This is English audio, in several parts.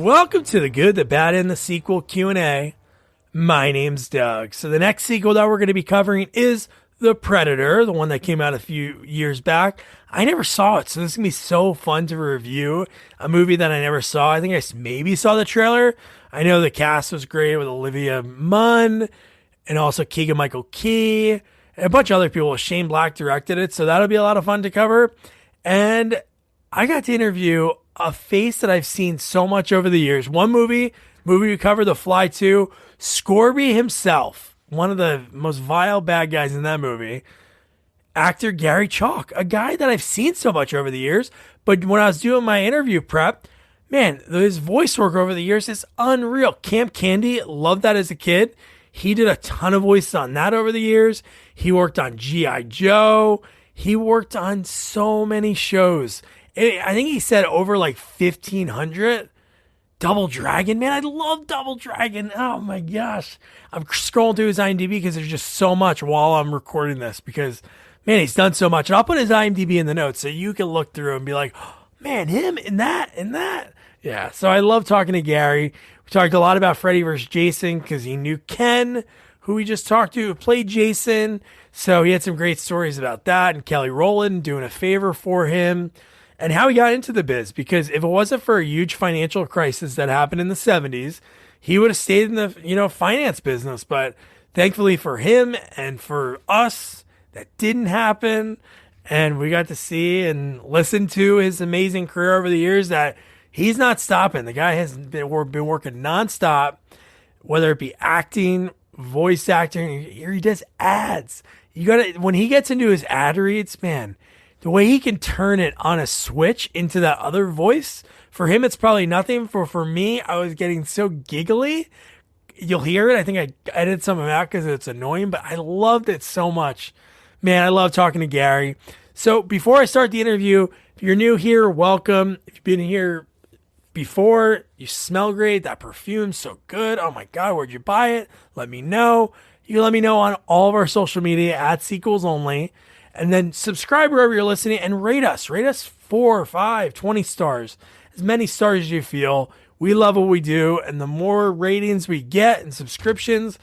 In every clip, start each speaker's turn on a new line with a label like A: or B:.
A: Welcome to the Good, the Bad, and the Sequel Q&A. My name's Doug. So the next sequel that we're going to be covering is The Predator, the one that came out a few years back. I never saw it, so this is going to be so fun to review a movie that I never saw. I think I maybe saw the trailer. I know the cast was great with Olivia Munn and also Keegan-Michael Key and a bunch of other people. Shane Black directed it, so that'll be a lot of fun to cover. And I got to interview a face that I've seen so much over the years. One movie we covered, The Fly 2, Scorby himself, one of the most vile bad guys in that movie, actor Garry Chalk, a guy that I've seen so much over the years. But when I was doing my interview prep, man, his voice work over the years is unreal. Camp Candy, loved that as a kid. He did a ton of voices on that over the years. He worked on G.I. Joe. He worked on so many shows. I think he said over like 1,500. Double Dragon, man, I love Double Dragon. Oh my gosh. I'm scrolling through his IMDb because there's just so much while I'm recording this because, man, he's done so much. And I'll put his IMDb in the notes so you can look through and be like, oh, man, him and that. Yeah, so I love talking to Garry. We talked a lot about Freddy versus Jason because he knew Ken, who we just talked to, who played Jason. So he had some great stories about that and Kelly Rowland doing a favor for him. And how he got into the biz, because if it wasn't for a huge financial crisis that happened in the 70s, he would have stayed in the, finance business. But thankfully for him and for us, that didn't happen. And we got to see and listen to his amazing career over the years that he's not stopping. The guy has been working nonstop, whether it be acting, voice acting, here he does ads. When he gets into his ad reads, man, the way he can turn it on a switch into that other voice, for him, it's probably nothing. For me, I was getting so giggly. You'll hear it. I think I edited some of it out because it's annoying, but I loved it so much. Man, I love talking to Garry. So before I start the interview, if you're new here, welcome. If you've been here before, you smell great. That perfume's so good. Oh my God, where'd you buy it? Let me know. You can let me know on all of our social media at Sequels Only. And then subscribe wherever you're listening and rate us. Rate us 4, 5, 20 stars. As many stars as you feel. We love what we do. And the more ratings we get and subscriptions,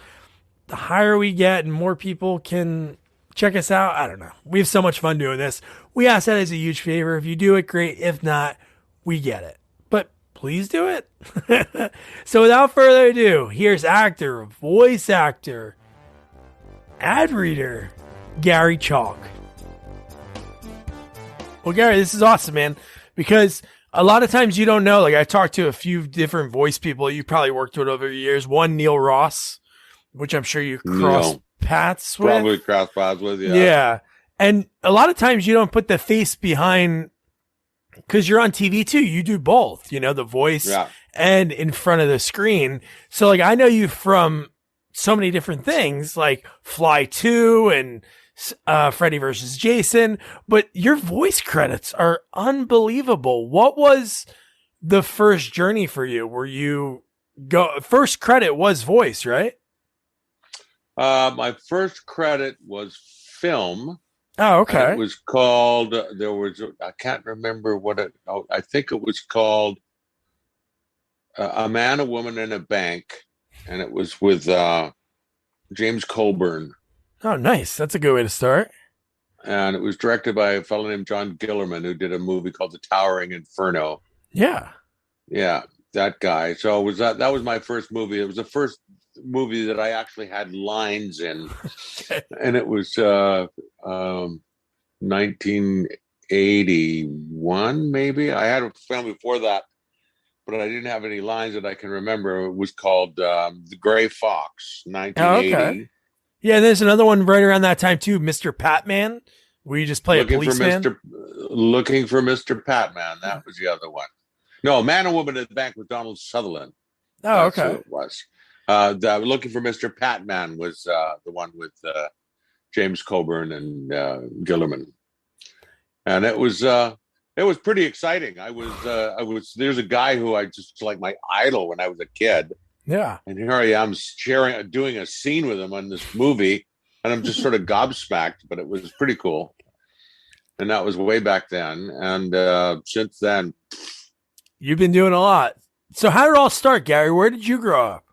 A: the higher we get and more people can check us out. I don't know. We have so much fun doing this. We ask that as a huge favor. If you do it, great. If not, we get it. But please do it. So without further ado, here's actor, voice actor, ad reader, Garry Chalk. Well, Garry, this is awesome, man, because a lot of times you don't know. Like, I talked to a few different voice people you probably worked with over the years. One, Neil Ross, which I'm sure you cross paths with.
B: Probably cross paths with, yeah.
A: Yeah. And a lot of times you don't put the face behind, because you're on TV too. You do both, the voice and in front of the screen. So, like, I know you from so many different things, like Fly 2 and Freddy versus Jason, but your voice credits are unbelievable. What was the first journey for you? First credit was voice, right?
B: My first credit was film.
A: Oh, okay.
B: It was called, I can't remember I think it was called A Man, a Woman, and a Bank. And it was with James Coburn.
A: Oh, nice. That's a good way to start.
B: And it was directed by a fellow named John Gillerman, who did a movie called The Towering Inferno.
A: Yeah.
B: Yeah, that guy. So that was my first movie. It was the first movie that I actually had lines in. And it was 1981, maybe. I had a film before that, but I didn't have any lines that I can remember. It was called The Gray Fox, 1980. Oh, okay.
A: Yeah, there's another one right around that time too, Mr. Patman, where you just play a policeman.
B: Looking for Mr. Patman. That was the other one. No, Man and Woman at the Bank with Donald Sutherland.
A: Oh,
B: That's
A: okay.
B: who it was. Looking for Mr. Patman was the one with James Coburn and Gillerman, and it was pretty exciting. I was there's a guy who I just like my idol when I was a kid.
A: Yeah.
B: And here I am doing a scene with him on this movie, and I'm just sort of gobsmacked, but it was pretty cool. And that was way back then. And since then,
A: you've been doing a lot. So how did it all start, Gary? Where did you grow up?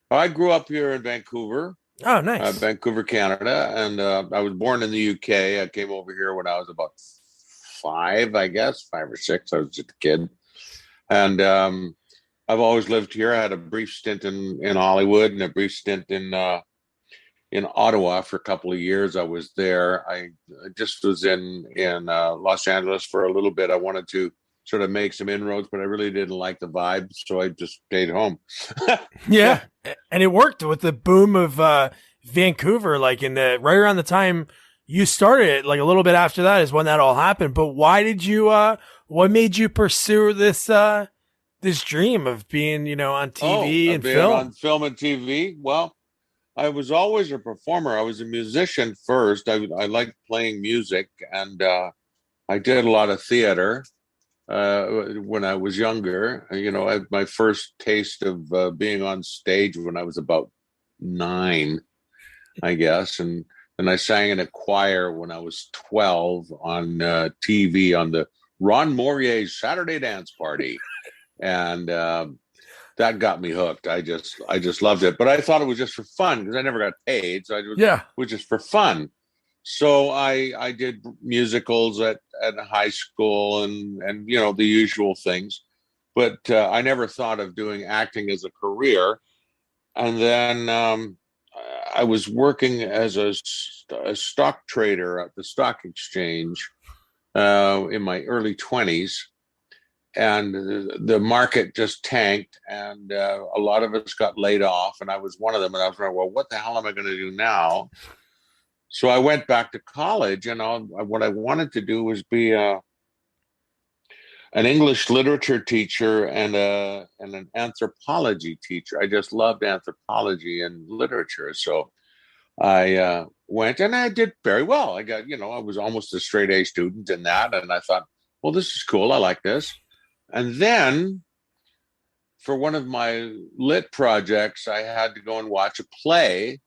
B: I grew up here in Vancouver,
A: Oh, nice.
B: Vancouver, Canada, and I was born in the UK. I came over here when I was about five, I guess, 5 or 6. I was just a kid, and I've always lived here. I had a brief stint in Hollywood and a brief stint in Ottawa for a couple of years. I was there. I just was in Los Angeles for a little bit. I wanted to sort of make some inroads, but I really didn't like the vibe, so I just stayed home.
A: Yeah, and it worked with the boom of Vancouver. Like in the right around the time you started it, like a little bit after that is when that all happened. But why did you? What made you pursue this dream of being, on
B: Oh,
A: TV and
B: being on
A: film?
B: film and TV. Well, I was always a performer. I was a musician first. I liked playing music, and I did a lot of theater when I was younger. I had my first taste of being on stage when I was about 9, I guess, and I sang in a choir when I was 12 on TV on the Ron Morier's Saturday Dance Party, and that got me hooked. I just loved it, but I thought it was just for fun because I never got paid, so it
A: Yeah.
B: was just for fun. So I did musicals at high school and the usual things, but I never thought of doing acting as a career. And then I was working as a stock trader at the stock exchange in my early 20s, and the market just tanked, and a lot of us got laid off, and I was one of them. And I was like, well, what the hell am I going to do now? So I went back to college, and what I wanted to do was be an English literature teacher and an anthropology teacher. I just loved anthropology and literature, so I went, and I did very well. I got, I was almost a straight A student in that, and I thought, well, this is cool. I like this. And then for one of my lit projects, I had to go and watch a play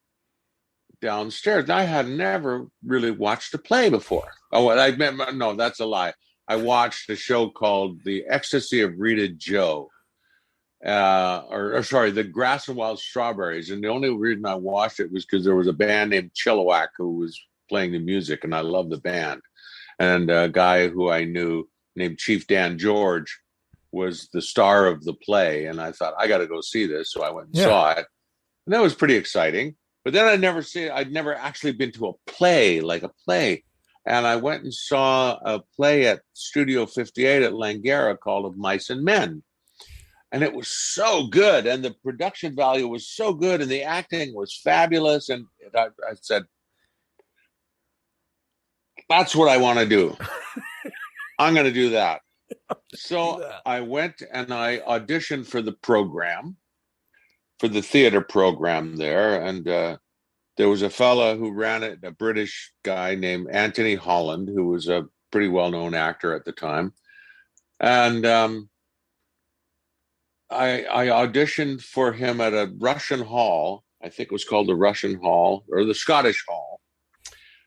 B: downstairs. And I had never really watched a play before. Oh, no, that's a lie. I watched a show called The Ecstasy of Rita Joe, or sorry, The Grass and Wild Strawberries. And the only reason I watched it was because there was a band named Chilliwack who was playing the music, and I loved the band. And a guy who I knew named Chief Dan George was the star of the play. And I thought, I got to go see this. So I went and saw it. And that was pretty exciting. But then I'd never actually been to a play, like a play. And I went and saw a play at Studio 58 at Langara called Of Mice and Men. And it was so good. And the production value was so good. And the acting was fabulous. And I said, that's what I want to do. I'm going to do that. So I went and I auditioned for the program, for the theater program there. And there was a fella who ran it, a British guy named Anthony Holland, who was a pretty well-known actor at the time. And I auditioned for him at a Russian hall. I think it was called the Russian Hall or the Scottish Hall.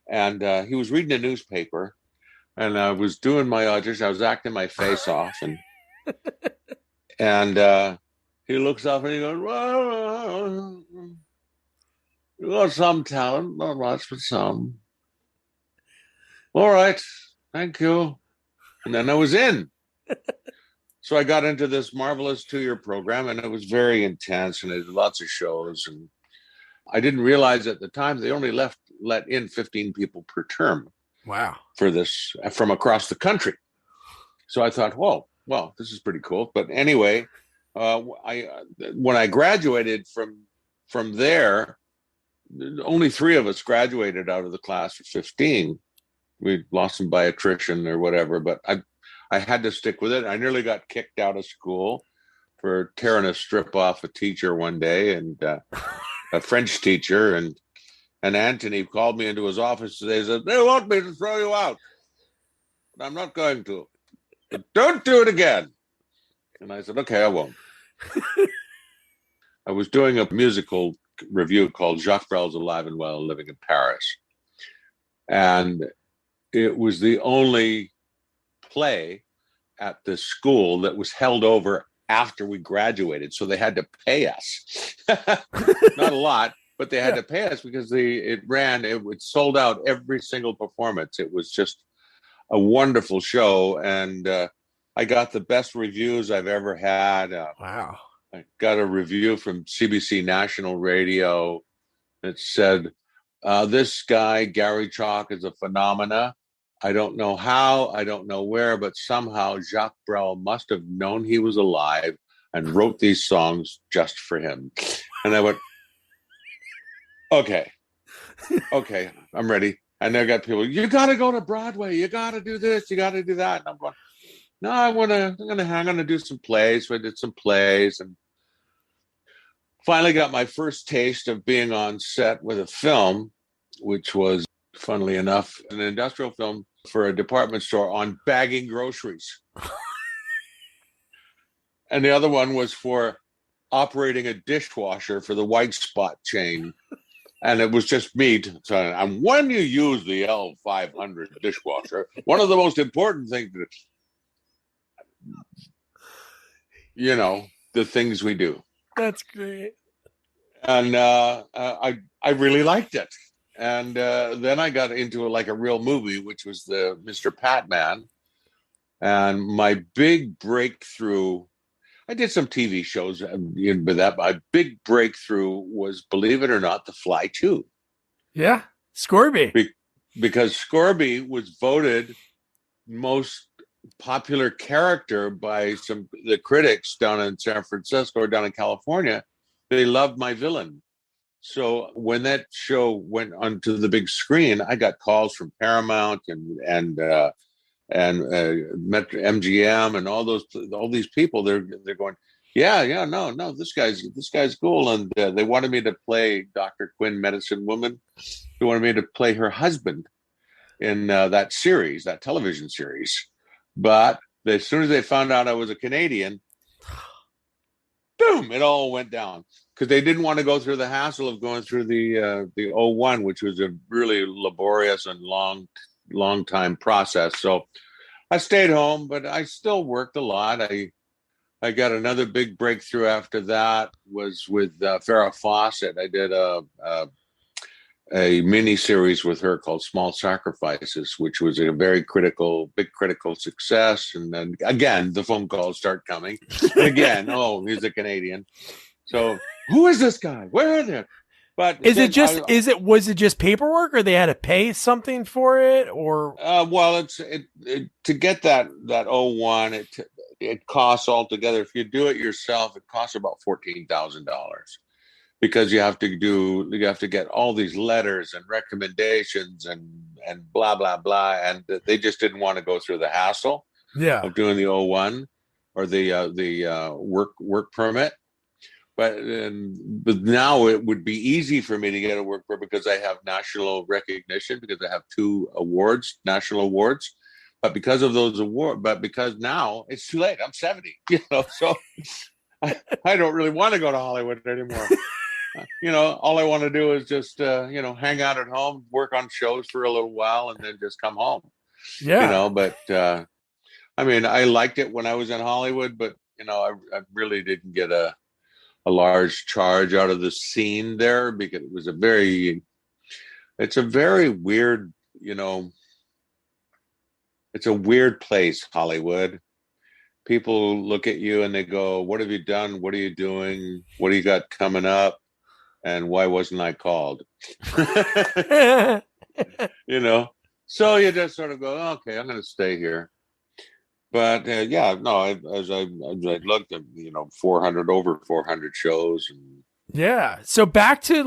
B: And he was reading a newspaper. And I was doing my audition. I was acting my face off. And he looks up and he goes, well, you got some talent, not much, but some. All right, thank you. And then I was in. So I got into this marvelous 2-year program, and it was very intense, and it had lots of shows. And I didn't realize at the time they only let in 15 people per term.
A: Wow.
B: For this from across the country. So I thought, whoa, well, this is pretty cool. But anyway, when I graduated from there, only 3 of us graduated out of the class of 15. We lost them by attrition or whatever, but I had to stick with it. I nearly got kicked out of school for tearing a strip off a teacher one day, and a French teacher, and Anthony called me into his office today and said, they want me to throw you out, but I'm not going to. But don't do it again. And I said, okay, I won't. I was doing a musical review called Jacques Brel's Alive and Well Living in Paris. And it was the only play at the school that was held over after we graduated, so they had to pay us. Not a lot, but they had to pay us because it sold out every single performance. It was just a wonderful show, and I got the best reviews I've ever had.
A: Wow.
B: I got a review from CBC National Radio that said, this guy, Garry Chalk, is a phenomena. I don't know how, I don't know where, but somehow Jacques Brel must have known he was alive and wrote these songs just for him. And I went, okay, I'm ready. And I got people, you got to go to Broadway. You got to do this. You got to do that. And I'm going, no, I'm gonna do some plays. So I did some plays and finally got my first taste of being on set with a film, which was, funnily enough, an industrial film for a department store on bagging groceries. And the other one was for operating a dishwasher for the White Spot chain. And it was just me. And when you use the L500 dishwasher, one of the most important things, the things we do.
A: That's great.
B: And I really liked it. And then I got into a real movie, which was the Mr. Patman. And my big breakthrough, I did some TV shows, but my big breakthrough was, believe it or not, The Fly 2.
A: Yeah, Scorby.
B: Because Scorby was voted most popular character by the critics down in San Francisco or down in California. They loved my villain. So when that show went onto the big screen, I got calls from Paramount and Metro MGM and all these people. They're going, no, this guy's cool, and they wanted me to play Dr. Quinn, Medicine Woman. They wanted me to play her husband in that television series. But as soon as they found out I was a Canadian, boom, it all went down. Because they didn't want to go through the hassle of going through the 01, which was a really laborious and long time process. So I stayed home, but I still worked a lot. I got another big breakthrough after that was with Farrah Fawcett. I did a mini series with her called Small Sacrifices, which was a big critical success. And then again, the phone calls start coming. And again, he's a Canadian. So who is this guy? Where are they? But
A: was it just paperwork, or they had to pay something for it, or?
B: To get that 01, it costs altogether. If you do it yourself, it costs about $14,000 because you have to get all these letters and recommendations and blah blah blah, and they just didn't want to go through the hassle of doing the 01 or the work permit. But now it would be easy for me to get a work permit because I have national recognition, because I have 2 national awards. But because of those awards, because now it's too late. I'm 70, so I don't really want to go to Hollywood anymore. All I want to do is just, hang out at home, work on shows for a little while, and then just come home.
A: Yeah.
B: But I liked it when I was in Hollywood, but, I really didn't get a large charge out of the scene there because it was it's a very weird, it's a weird place, Hollywood. People look at you and they go, what have you done? What are you doing? What do you got coming up? And why wasn't I called? So you just sort of go, okay, I'm going to stay here. But as I looked at 400 shows.
A: Yeah. So back to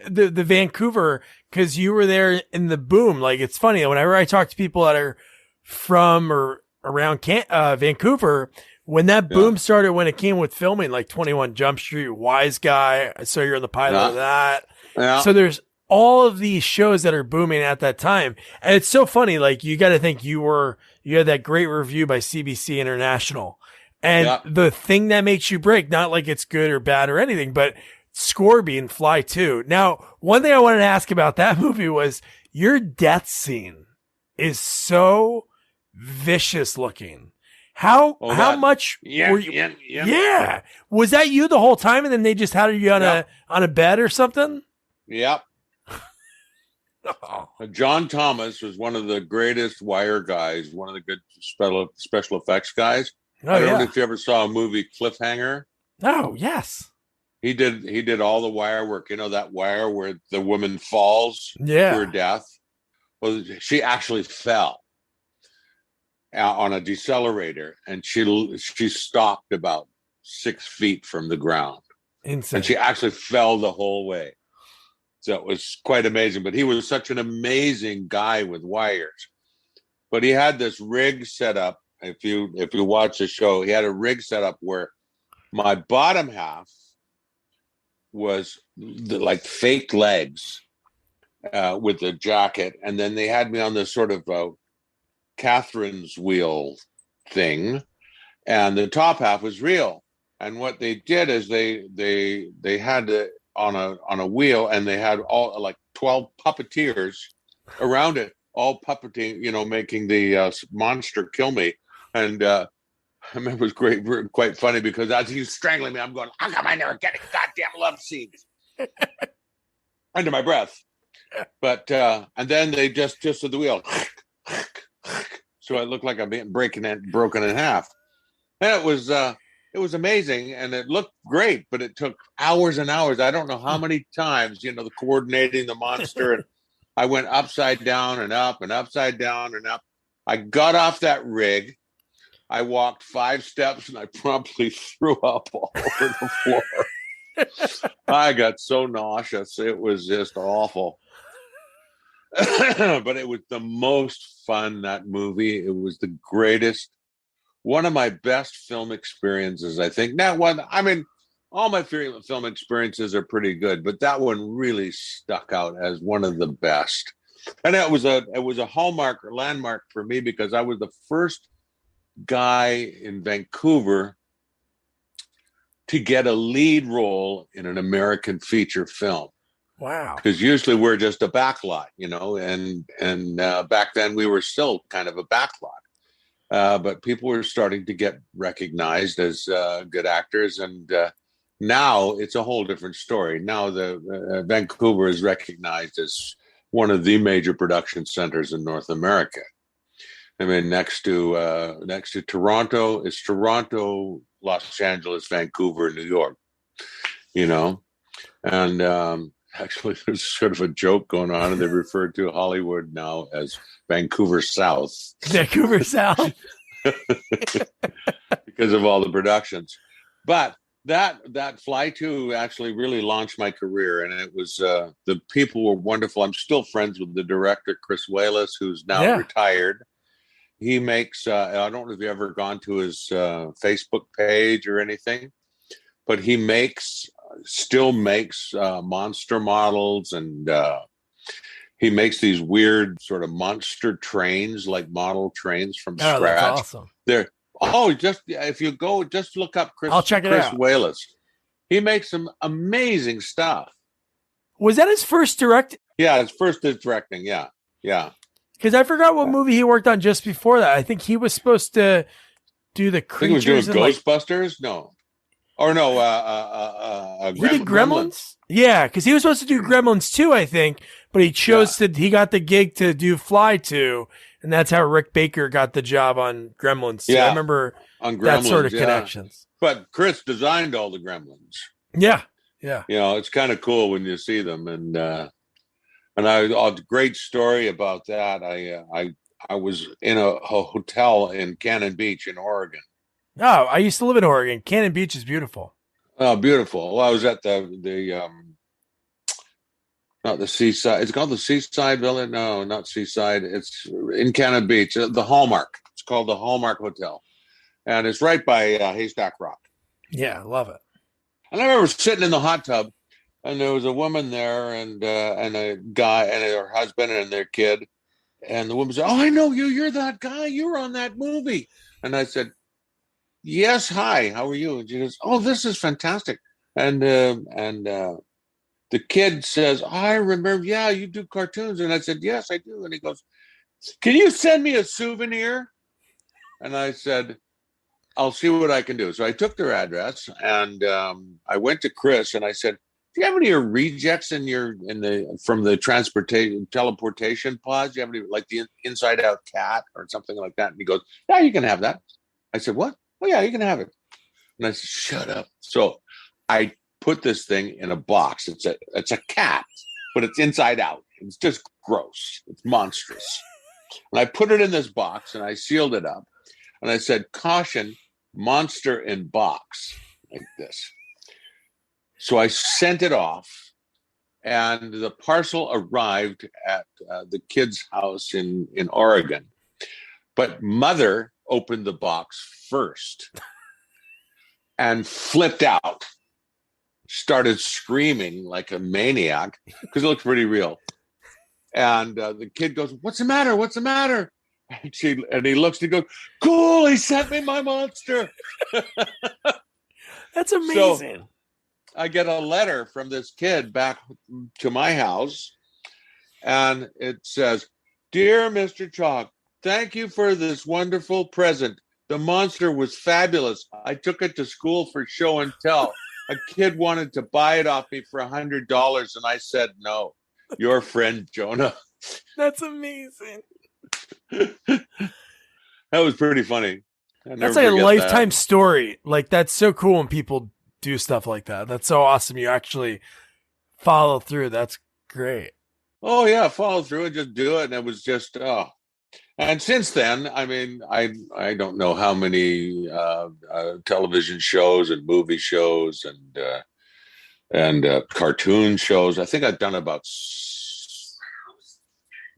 A: the Vancouver, because you were there in the boom. It's funny, whenever I talk to people that are from or around Vancouver, when that boom started, when it came with filming 21 Jump Street, Wise Guy, I saw you're in the pilot of that. Yeah. So there's all of these shows that are booming at that time. And it's so funny. You got to think you had that great review by CBC International. And the thing that makes you break, not it's good or bad or anything, but Scorby and Fly 2. Now, one thing I wanted to ask about that movie was your death scene is so vicious looking. How much were you? Yeah. Was that you the whole time, and then they just had you on a bed or something?
B: Yep. John Thomas was one of the greatest wire guys, one of the good special effects guys. I don't know if you ever saw a movie Cliffhanger.
A: Oh, yes.
B: He did all the wire work. You know, that wire where the woman falls to her death? Well, she actually fell on a decelerator, and she stopped about 6 feet from the ground.
A: Insane.
B: And she actually fell the whole way. So it was quite amazing. But he was such an amazing guy with wires. But he had this rig set up. If you watch the show, he had a rig set up where my bottom half was like fake legs with the jacket, and then they had me on this sort of Catherine's wheel thing, and the top half was real. And what they did is they had it on a wheel, and they had all like 12 puppeteers around it, all puppeting, you know, making the monster kill me. And I remember it was quite funny because as he's strangling me, I'm going, how come I never get a goddamn love scenes? Under my breath. But and then they just did the wheel. So it looked like I'm being broken in half. And it was amazing, and it looked great, but it took hours and hours. I don't know how many times, you know, the coordinating the monster, and I went upside down and up and upside down and up. I got off that rig. I walked 5 steps, and I promptly threw up all over the floor. I got so nauseous. It was just awful. But it was the most fun, that movie. It was the greatest. One of my best film experiences, I think. All my film experiences are pretty good, but that one really stuck out as one of the best. And it was a hallmark or landmark for me because I was the first guy in Vancouver to get a lead role in an American feature film.
A: Wow.
B: Because usually we're just a backlot, you know, and back then we were still kind of a backlot. But people were starting to get recognized as good actors. And now it's a whole different story. Now the Vancouver is recognized as one of the major production centers in North America. I mean, next to Toronto, it's Toronto, Los Angeles, Vancouver, New York, you know. And actually, there's sort of a joke going on, and they refer to Hollywood now as Vancouver South.
A: Vancouver South.
B: Because of all the productions. But that Fly 2 actually really launched my career, and it was the people were wonderful. I'm still friends with the director, Chris Wallace, who's now retired. He makes, I don't know if you've ever gone to his Facebook page or anything, but he still makes monster models, and he makes these weird sort of monster trains, like model trains from scratch.
A: That's awesome.
B: If you go, just look up Chris.
A: I'll check it out.
B: Chris Wallace. He makes some amazing stuff.
A: Was that his first direct?
B: Yeah, his first directing. Yeah.
A: Because I forgot what movie he worked on just before that. I think he was supposed to do the creatures.
B: I think he was doing Ghostbusters. No. Or no,
A: he did Gremlins? Yeah, because he was supposed to do Gremlins 2, I think, but he chose he got the gig to do Fly 2, and that's how Rick Baker got the job on Gremlins 2. I remember on Gremlins, that sort of connections.
B: But Chris designed all the Gremlins.
A: Yeah.
B: You know, it's kind of cool when you see them, and a great story about that. I was in a hotel in Cannon Beach in Oregon.
A: Oh, I used to live in Oregon. Cannon Beach is beautiful.
B: Oh, beautiful. Well, I was at not the Seaside. It's called the Seaside Village. No, not Seaside. It's in Cannon Beach. The Hallmark. It's called the Hallmark Hotel. And it's right by Haystack Rock.
A: Yeah, I love it.
B: And I remember sitting in the hot tub, and there was a woman there and a guy and her husband and their kid. And the woman said, "Oh, I know you. You're that guy. You were on that movie." And I said, "Yes, hi, how are you?" And she goes, "Oh, this is fantastic." And the kid says, "I remember, yeah, you do cartoons." And I said, "Yes, I do." And he goes, "Can you send me a souvenir?" And I said, I'll see what I can do. So I took their address and I went to Chris and I said, "Do you have any of your rejects from the teleportation pods? Do you have any like the inside out cat or something like that?" And he goes, "Yeah, you can have that." I said, "What?" "Oh yeah, you can have it." And I said, "Shut up." So I put this thing in a box. It's a cat, but it's inside out. It's just gross. It's monstrous. And I put it in this box and I sealed it up. And I said, "Caution, monster in box," like this. So I sent it off, and the parcel arrived at the kid's house in Oregon. But mother opened the box first and flipped out, started screaming like a maniac because it looked pretty real. And the kid goes, "What's the matter? What's the matter?" And he looks and he goes, "Cool, he sent me my monster."
A: That's amazing.
B: So I get a letter from this kid back to my house, and it says, "Dear Mr. Chalk, thank you for this wonderful present. The monster was fabulous. I took it to school for show and tell. A kid wanted to buy it off me for $100, and I said no. Your friend Jonah."
A: That's amazing.
B: That was pretty funny.
A: That's like a lifetime story. Like, that's so cool when people do stuff like that. That's so awesome. You actually follow through. That's great.
B: Oh yeah, follow through and just do it. And it was just and since then, I mean, I don't know how many television shows and movie shows and cartoon shows. I think I've done about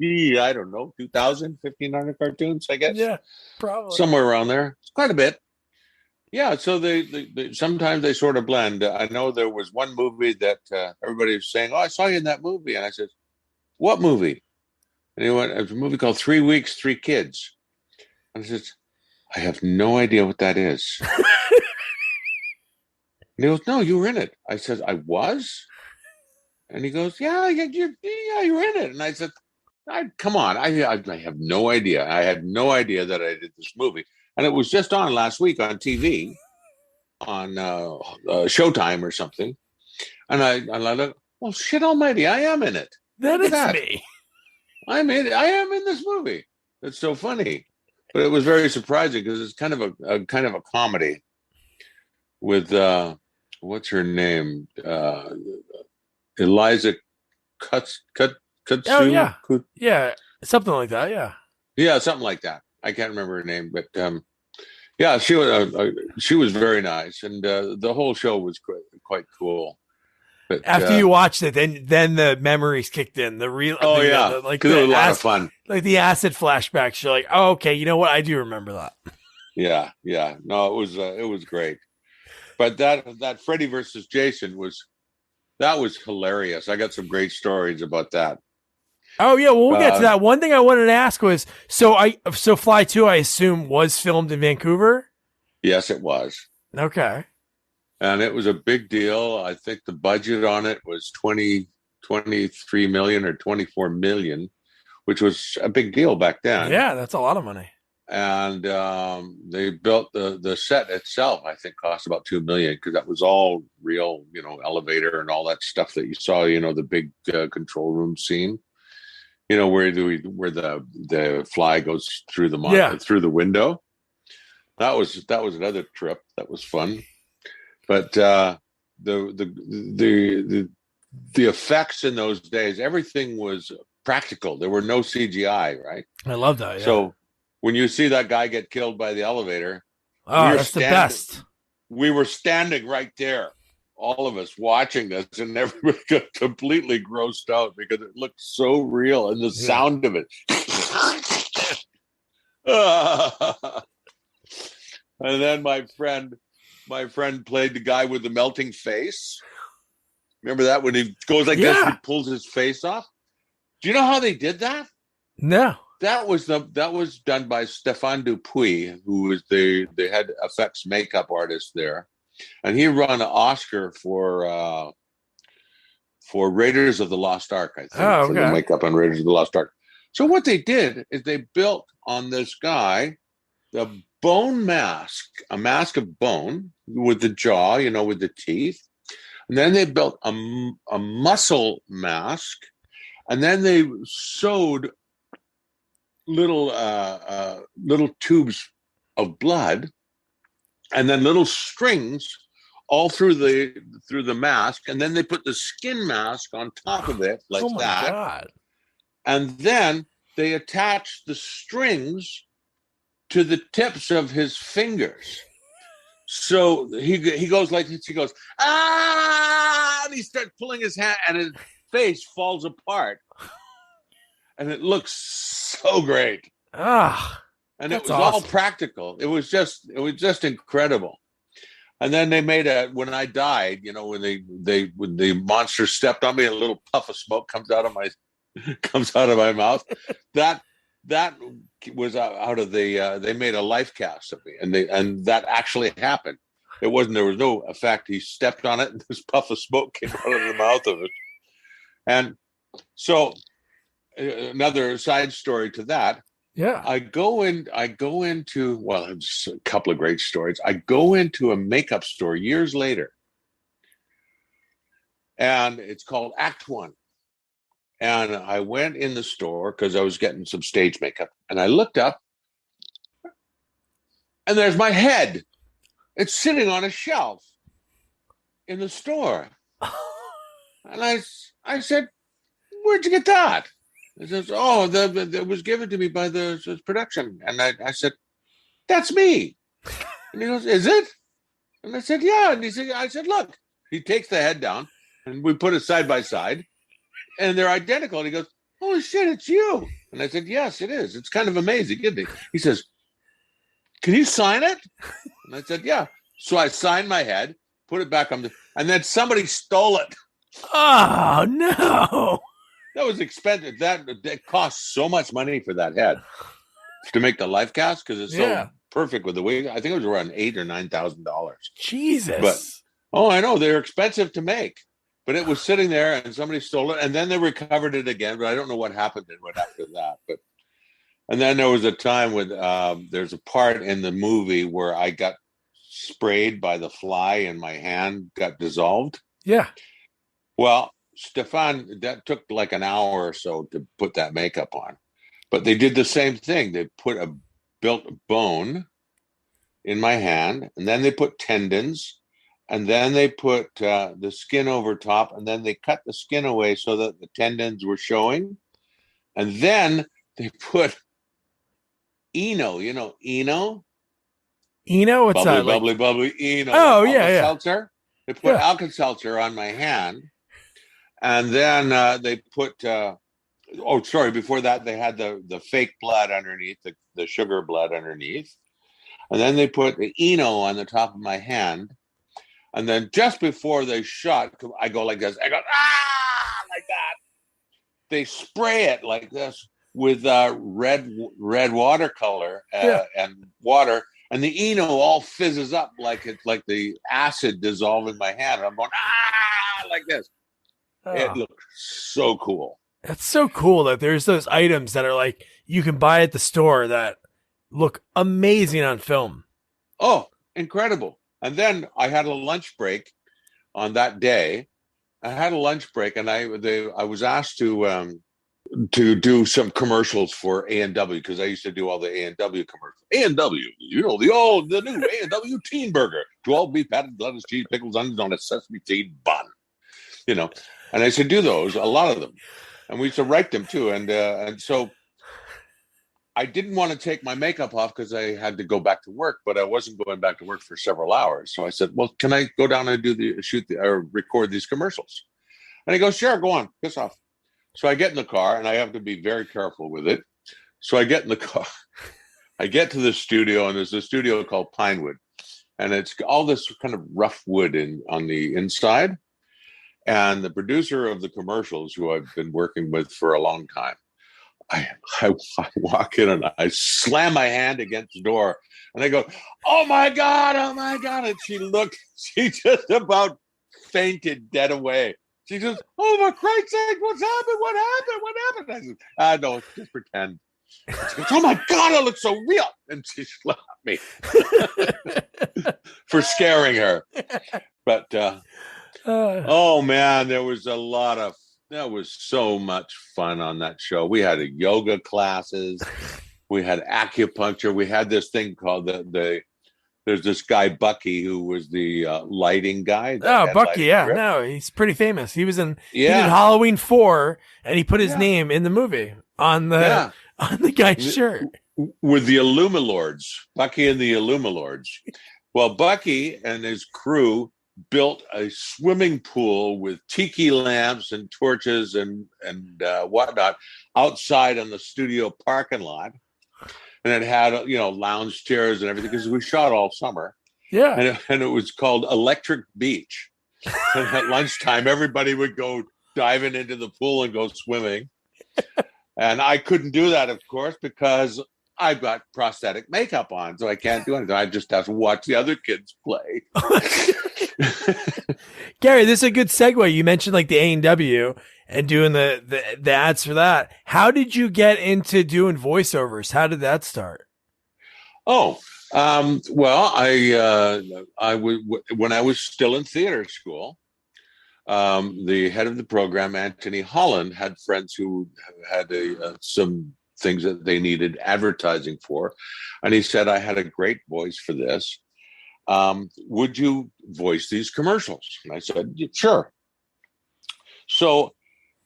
B: I don't know, 2,000, 1,500 cartoons, I guess.
A: Yeah, probably.
B: Somewhere around there. It's quite a bit. Yeah, so they sometimes they sort of blend. I know there was one movie that everybody was saying, "Oh, I saw you in that movie." And I said, "What movie?" And he went, "It was a movie called 3 Weeks, 3 Kids." And I said, "I have no idea what that is." And he goes, "No, you were in it." I said, "I was?" And he goes, "Yeah, you were in it." And I said, "Come on, I have no idea. I had no idea that I did this movie." And it was just on last week on TV, on Showtime or something. And I thought, well, shit almighty, I am in it.
A: That is me.
B: I am in this movie. It's so funny. But it was very surprising because it's kind of a comedy with what's her name? Eliza Kutsu.
A: Oh yeah, yeah, something like that.
B: Yeah, something like that. I can't remember her name, but yeah, she was very nice, and the whole show was quite cool. But
A: after you watched it, then the memories kicked in. The real,
B: oh yeah,
A: like
B: it was a lot of fun.
A: Like the acid flashbacks. You're like, oh okay, you know what? I do remember that.
B: Yeah. No, it was great. But that Freddy versus Jason was hilarious. I got some great stories about that.
A: Oh yeah, well, we'll get to that. One thing I wanted to ask was, so Fly 2, I assume, was filmed in Vancouver?
B: Yes, it was.
A: Okay.
B: And it was a big deal. I think the budget on it was 23 million or 24 million, which was a big deal back then.
A: Yeah, that's a lot of money.
B: And they built the set itself, I think, cost about 2 million because that was all real, elevator and all that stuff that you saw, the big control room scene. Where the fly goes through through the window. That was another trip. That was fun. But the effects in those days, everything was practical. There were no CGI, right?
A: I love that. Yeah.
B: So when you see that guy get killed by the elevator,
A: that's the best.
B: We were standing right there, all of us watching this, and everybody got completely grossed out because it looked so real, and the sound of it. And then my friend played the guy with the melting face. Remember that when he goes like this, he pulls his face off. Do you know how they did that?
A: No.
B: That was done by Stéphane Dupuis, who was the head effects makeup artist there. And he won an Oscar for Raiders of the Lost Ark, I think, for the makeup on Raiders of the Lost Ark. So what they did is they built on this guy the bone mask, a mask of bone with the jaw, with the teeth. And then they built a muscle mask. And then they sewed little tubes of blood, and then little strings all through the mask, and then they put the skin mask on top of it like
A: oh my
B: that.
A: God.
B: And then they attached the strings to the tips of his fingers. So he goes like this. He goes, ah, and he starts pulling his hand, and his face falls apart. And it looks so great. And it was awesome. All practical. It was just incredible. And then they made when I died, when the monster stepped on me, a little puff of smoke comes out of my mouth. That was out of they made a life cast of me, and that actually happened. There was no effect. He stepped on it, and this puff of smoke came out of the mouth of it. And so another side story to that.
A: Yeah.
B: I go into, well, it's a couple of great stories. I go into a makeup store years later, and it's called Act One. And I went in the store because I was getting some stage makeup, and I looked up, and there's my head. It's sitting on a shelf in the store. And I said, where'd you get that? He says, oh, that was given to me by the production. And I said, that's me. And he goes, is it? And I said, yeah. And I said, look. He takes the head down, and we put it side by side, and they're identical. And he goes, holy shit, it's you. And I said, yes, it is. It's kind of amazing, isn't it? He says, can you sign it? And I said, yeah. So I signed my head, put it back on and then somebody stole it.
A: Oh, no.
B: That was expensive. That cost so much money for that head to make the life cast because it's so perfect with the wig. I think it was around $8,000 or $9,000.
A: Jesus.
B: But I know they're expensive to make. But it was sitting there, and somebody stole it, and then they recovered it again. But I don't know what happened after that. And then there was a time when there's a part in the movie where I got sprayed by the fly, and my hand got dissolved.
A: Yeah.
B: Well, Stefan, that took like an hour or so to put that makeup on. But they did the same thing. They built a bone in my hand, and then they put tendons, and then they put the skin over top, and then they cut the skin away so that the tendons were showing. And then they put Eno, Eno?
A: Eno? What's that?
B: Bubbly, Eno.
A: Oh, yeah.
B: Seltzer. They put Alka-Seltzer on my hand. And then they put, before that, they had the fake blood underneath, the sugar blood underneath. And then they put the Eno on the top of my hand. And then just before they shot, I go like this. I go, like that. They spray it like this with red watercolor and water. And the Eno all fizzes up like it's like the acid dissolving my hand. I'm going, like this. Oh. It looks so cool.
A: That's so cool that there's those items that are like you can buy at the store that look amazing on film.
B: Oh, incredible. And then I had a lunch break on that day. I had a lunch break, and I was asked to do some commercials for A&W because I used to do all the A&W commercials. A&W, the new A&W Teen Burger. 12 beef patties, lettuce, cheese, pickles, onions on a sesame seed bun. And I used to do those, a lot of them. And we used to write them too. And so I didn't want to take my makeup off because I had to go back to work, but I wasn't going back to work for several hours. So I said, well, can I go down and record these commercials? And he goes, sure, go on, piss off. So I get in the car, and I have to be very careful with it. So I get in the car. I get to the studio, and there's a studio called Pinewood. And it's all this kind of rough wood on the inside. And the producer of the commercials, who I've been working with for a long time, I walk in and I slam my hand against the door, and I go, oh my God. And she just about fainted dead away. She says, oh, for Christ's sake, what's happened? What happened? I said, no, just pretend. She goes, "Oh my God, it looks so real." And she slapped me for scaring her. But oh man, there was so much fun on that show. We had yoga classes, we had acupuncture, we had this thing called there's this guy Bucky who was the lighting guy.
A: Bucky, yeah, no, he's pretty famous. He did
B: Yeah.
A: Halloween 4, and he put his name in the movie on the guy's shirt
B: with the Illumalords, Bucky and the Illumalords. Well, Bucky and his crew built a swimming pool with tiki lamps and torches and whatnot outside on the studio parking lot. And it had, lounge chairs and everything because we shot all summer.
A: Yeah.
B: And it was called Electric Beach. And at lunchtime, everybody would go diving into the pool and go swimming. And I couldn't do that, of course, because I've got prosthetic makeup on, so I can't do anything. I just have to watch the other kids play.
A: Garry, this is a good segue. You mentioned like the A&W and doing the ads for that. How did you get into doing voiceovers? How did that start?
B: Oh, well, I when I was still in theater school, the head of the program, Anthony Holland, had friends who had some things that they needed advertising for. And he said, I had a great voice for this. Would you voice these commercials? And I said, sure. So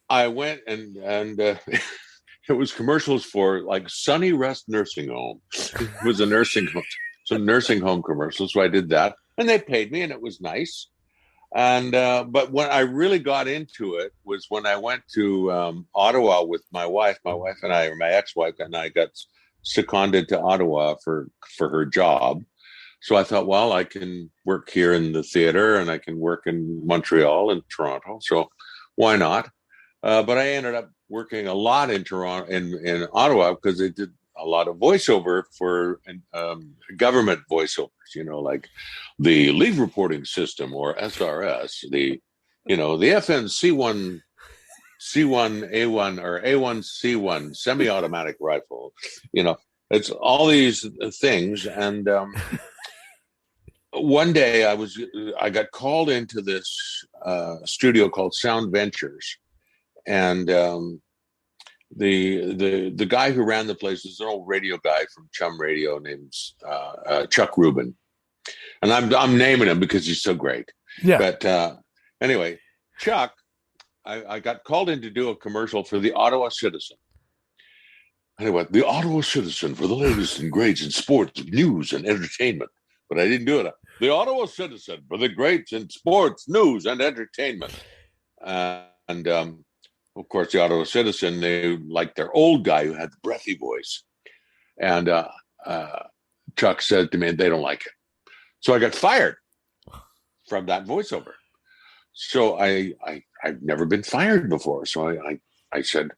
B: I went and it was commercials for like Sunny Rest Nursing Home. It was a nursing home, some nursing home commercials. So I did that and they paid me and it was nice. And but when I really got into it was when I went to Ottawa with my wife and I, or my ex-wife and I got seconded to Ottawa for her job. So I thought, well, I can work here in the theater and I can work in Montreal and Toronto. So why not? But I ended up working a lot in Toronto, in Ottawa, because they did a lot of voiceover for government voiceovers, like the leave reporting system or SRS, the FN C1A1 or A1C1 semi-automatic rifle, it's all these things. And one day I got called into this studio called Sound Ventures, and the guy who ran the place is an old radio guy from Chum Radio named Chuck Rubin, and I'm naming him because he's so great. Yeah. But anyway, Chuck, I got called in to do a commercial for the Ottawa Citizen. Anyway, the Ottawa Citizen for the latest and greats in sports, news, and entertainment. But I didn't do it. The Ottawa Citizen for the greats in sports, news, and entertainment. And of course, the Ottawa Citizen, they liked their old guy who had the breathy voice. And Chuck said to me, they don't like it. So I got fired from that voiceover. So I've never been fired before. So I said,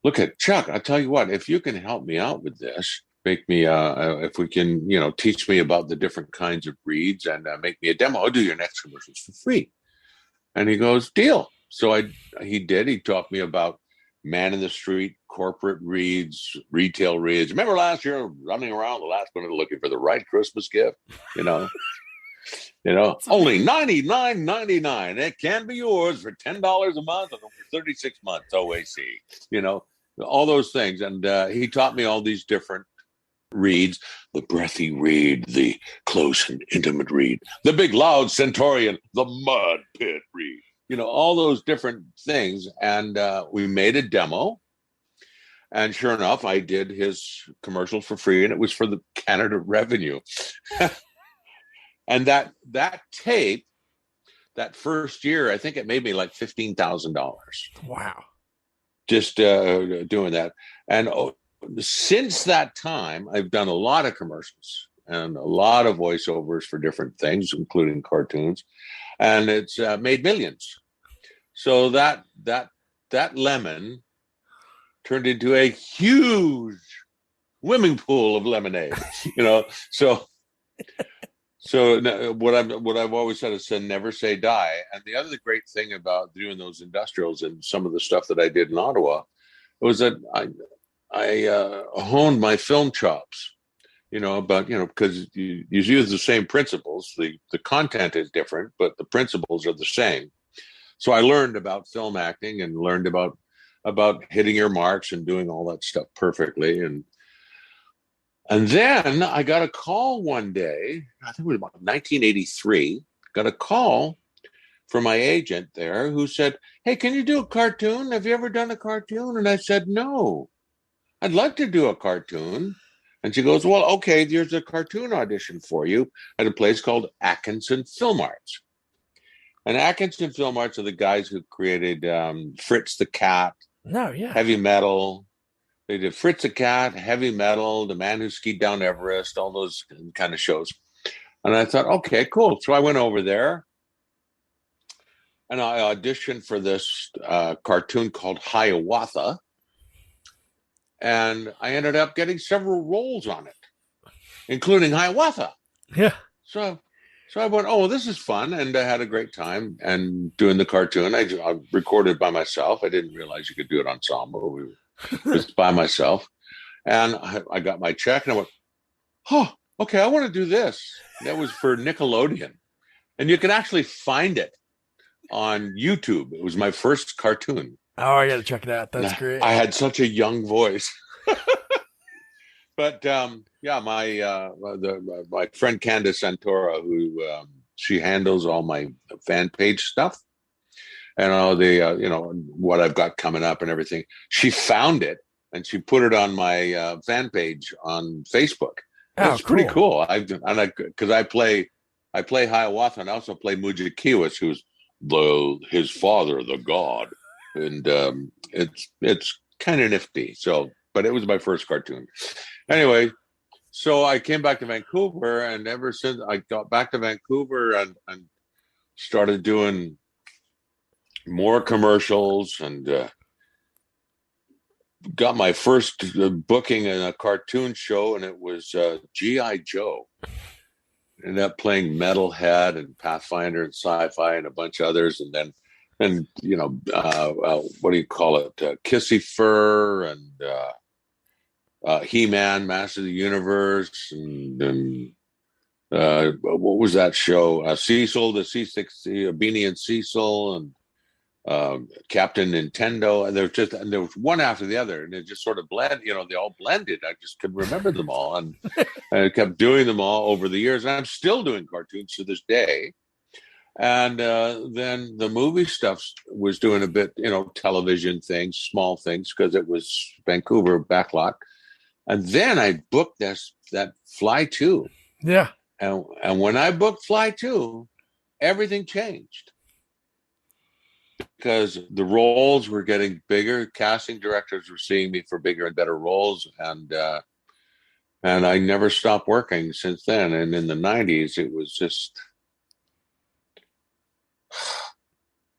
B: look at Chuck, I'll tell you what, if you can help me out with this, make me, if we can, teach me about the different kinds of reads and make me a demo, I'll do your next commercials for free. And he goes, deal. So he did. He taught me about man in the street, corporate reads, retail reads. Remember last year running around the last minute looking for the right Christmas gift, only $99.99. It can be yours for $10 a month and for 36 months OAC, all those things. And he taught me all these different reads, the breathy read, the close and intimate read, the big loud centurion, the mud pit read, all those different things. And we made a demo. And sure enough, I did his commercial for free, and it was for the Canada Revenue. And that tape, that first year, I think it made me like $15,000.
A: Wow.
B: Just doing that. And since that time, I've done a lot of commercials and a lot of voiceovers for different things, including cartoons. And it's made millions. So that lemon turned into a huge swimming pool of lemonade, So what I've always said is never say die. And the other great thing about doing those industrials and some of the stuff that I did in Ottawa was that honed my film chops. Because you use the same principles. The content is different, but the principles are the same. So I learned about film acting and learned about hitting your marks and doing all that stuff perfectly. And then I got a call one day, I think it was about 1983, got a call from my agent there who said, "Hey, can you do a cartoon? Have you ever done a cartoon?" And I said, "No, I'd like to do a cartoon." And she goes, "Well, okay, there's a cartoon audition for you at a place called Atkinson Film Arts." And Atkinson Film Arts are the guys who created Fritz the Cat,
A: No, yeah.
B: Heavy Metal. They did Fritz the Cat, Heavy Metal, The Man Who Skied Down Everest, all those kind of shows. And I thought, okay, cool. So I went over there and I auditioned for this cartoon called Hiawatha. And I ended up getting several roles on it, including Hiawatha.
A: Yeah.
B: So I went, oh, this is fun. And I had a great time and doing the cartoon. I recorded by myself. I didn't realize you could do it ensemble. It was by myself. And I got my check and I went, oh, okay, I want to do this. That was for Nickelodeon. And you can actually find it on YouTube. It was my first cartoon.
A: Oh, I got to check it out. That's great.
B: I had such a young voice. But yeah, my friend Candace Santora, who she handles all my fan page stuff and all the what I've got coming up and everything. She found it and she put it on my fan page on Facebook. That's pretty cool. Because I play Hiawatha and I also play Mujikiwis, who's his father, the god, and it's kind of nifty. So, but it was my first cartoon. Anyway, so I came back to Vancouver, and ever since I got back to Vancouver and started doing more commercials and got my first booking in a cartoon show, and it was G.I. Joe. Ended up playing Metalhead and Pathfinder and Sci-Fi and a bunch of others, and then what do you call it? Kissy Fur and He-Man, Master of the Universe, and what was that show? Cecil, the C60, Beanie and Cecil, and Captain Nintendo. And there was one after the other, and it just sort of blended. They all blended. I just couldn't remember them all, and I kept doing them all over the years. And I'm still doing cartoons to this day. And then the movie stuff was doing a bit, television things, small things, because it was Vancouver backlot. And then I booked that Fly 2.
A: Yeah.
B: And when I booked Fly 2, everything changed. Because the roles were getting bigger. Casting directors were seeing me for bigger and better roles. And I never stopped working since then. And in the 90s, it was just...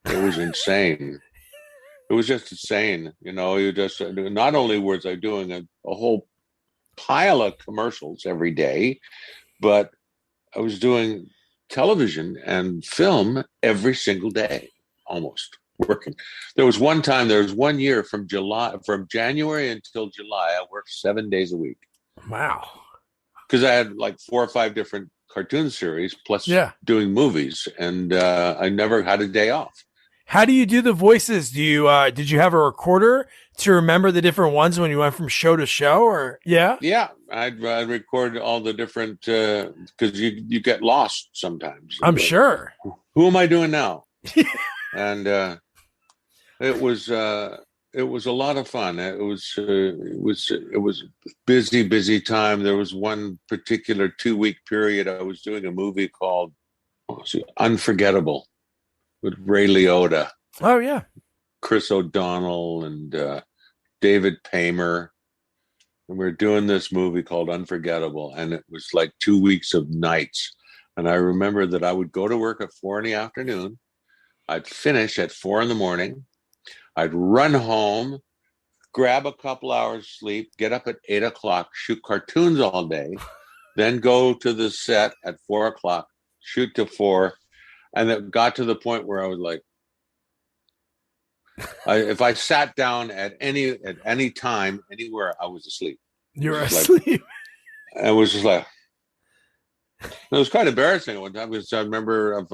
B: It was insane. It was just insane. You just, not only was I doing a whole pile of commercials every day, but I was doing television and film every single day, almost working. There was one year from January until July, I worked 7 days a week.
A: Wow.
B: Because I had like 4 or 5 different cartoon series plus doing movies, and I never had a day off.
A: How do you do the voices? Did you have a recorder to remember the different ones when you went from show to show, or
B: I'd record all the different because you get lost sometimes.
A: I'm sure.
B: Who am I doing now? And it was a lot of fun. It was busy time. There was one particular 2-week period I was doing a movie called Unforgettable with Ray Liotta.
A: Oh yeah,
B: Chris O'Donnell and David Paymer, and we were doing this movie called Unforgettable, and it was like 2 weeks of nights. And I remember that I would go to work at 4 p.m. I'd finish at 4 a.m. I'd run home, grab a couple hours sleep, get up at 8 o'clock, shoot cartoons all day, then go to the set at 4 o'clock, shoot to 4. And it got to the point where I was like, If I sat down at any time, anywhere, I was asleep.
A: You were asleep.
B: I was just like, it was quite embarrassing one time because I remember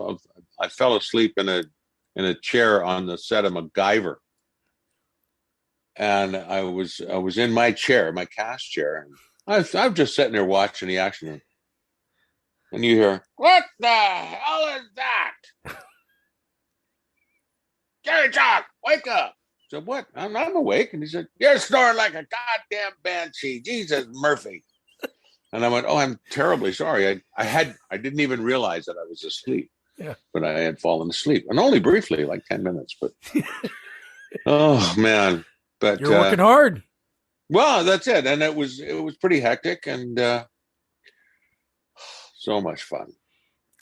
B: I fell asleep in a chair on the set of MacGyver, and I was in my chair, my cast chair, and I'm just sitting there watching the action, and you hear, "What the hell is that?" Garry Chalk, wake up! I said, "What? I'm awake." And he said, "You're snoring like a goddamn banshee, Jesus Murphy." And I went, "Oh, I'm terribly sorry. I didn't even realize that I was asleep."
A: Yeah.
B: But I had fallen asleep, and only briefly, like 10 minutes. But oh man, but
A: you're working hard.
B: Well, that's it, and it was pretty hectic and so much fun.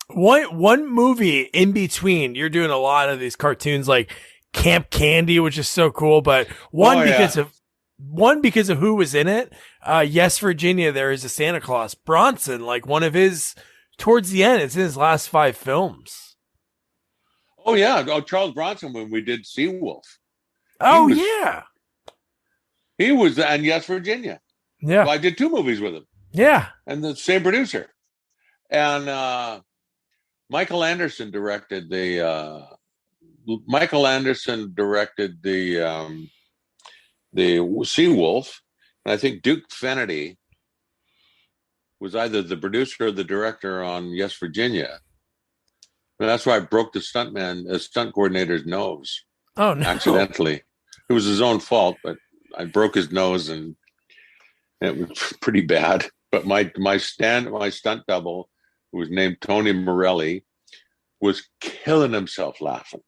A: One movie in between. You're doing a lot of these cartoons like Camp Candy, which is so cool. But because of who was in it. Yes, Virginia. There is a Santa Claus, Bronson, like one of his towards the end. It's in his last 5 films.
B: Oh yeah, Charles Bronson when we did Seawolf.
A: Yeah,
B: he was, and Yes, Virginia.
A: Yeah,
B: well, I did 2 movies with him.
A: Yeah,
B: and the same producer, and Michael Anderson directed the. Seawolf, and I think Duke Fennedy was either the producer or the director on Yes, Virginia. And that's why I broke the stunt coordinator's nose.
A: Oh no!
B: Accidentally, it was his own fault, but I broke his nose, and it was pretty bad. But my stunt double, who was named Tony Morelli, was killing himself laughing.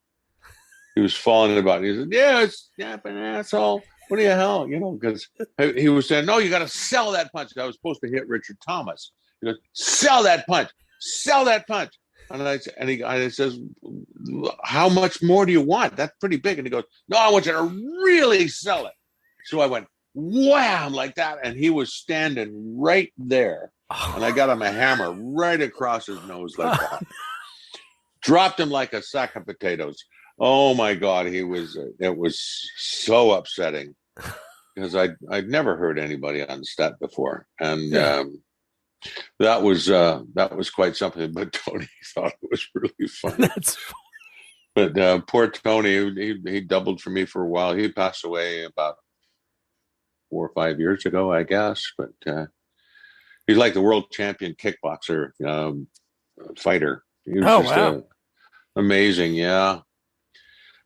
B: He was falling about. He said, "Yeah, it's snapping, asshole. What the hell?" Because he was saying, "No, you got to sell that punch." I was supposed to hit Richard Thomas. He goes, "Sell that punch. Sell that punch." And he says, "How much more do you want? That's pretty big." And he goes, "No, I want you to really sell it." So I went wham like that, and he was standing right there, and I got him a hammer right across his nose like that. Dropped him like a sack of potatoes. Oh my God, it was so upsetting because I'd never heard anybody on the set before, and that was quite something. But Tony thought it was really funny.
A: That's funny.
B: But poor Tony, he doubled for me for a while. He passed away about 4 or 5 years ago, I guess. But he's like the world champion kickboxer fighter. He was just amazing, yeah.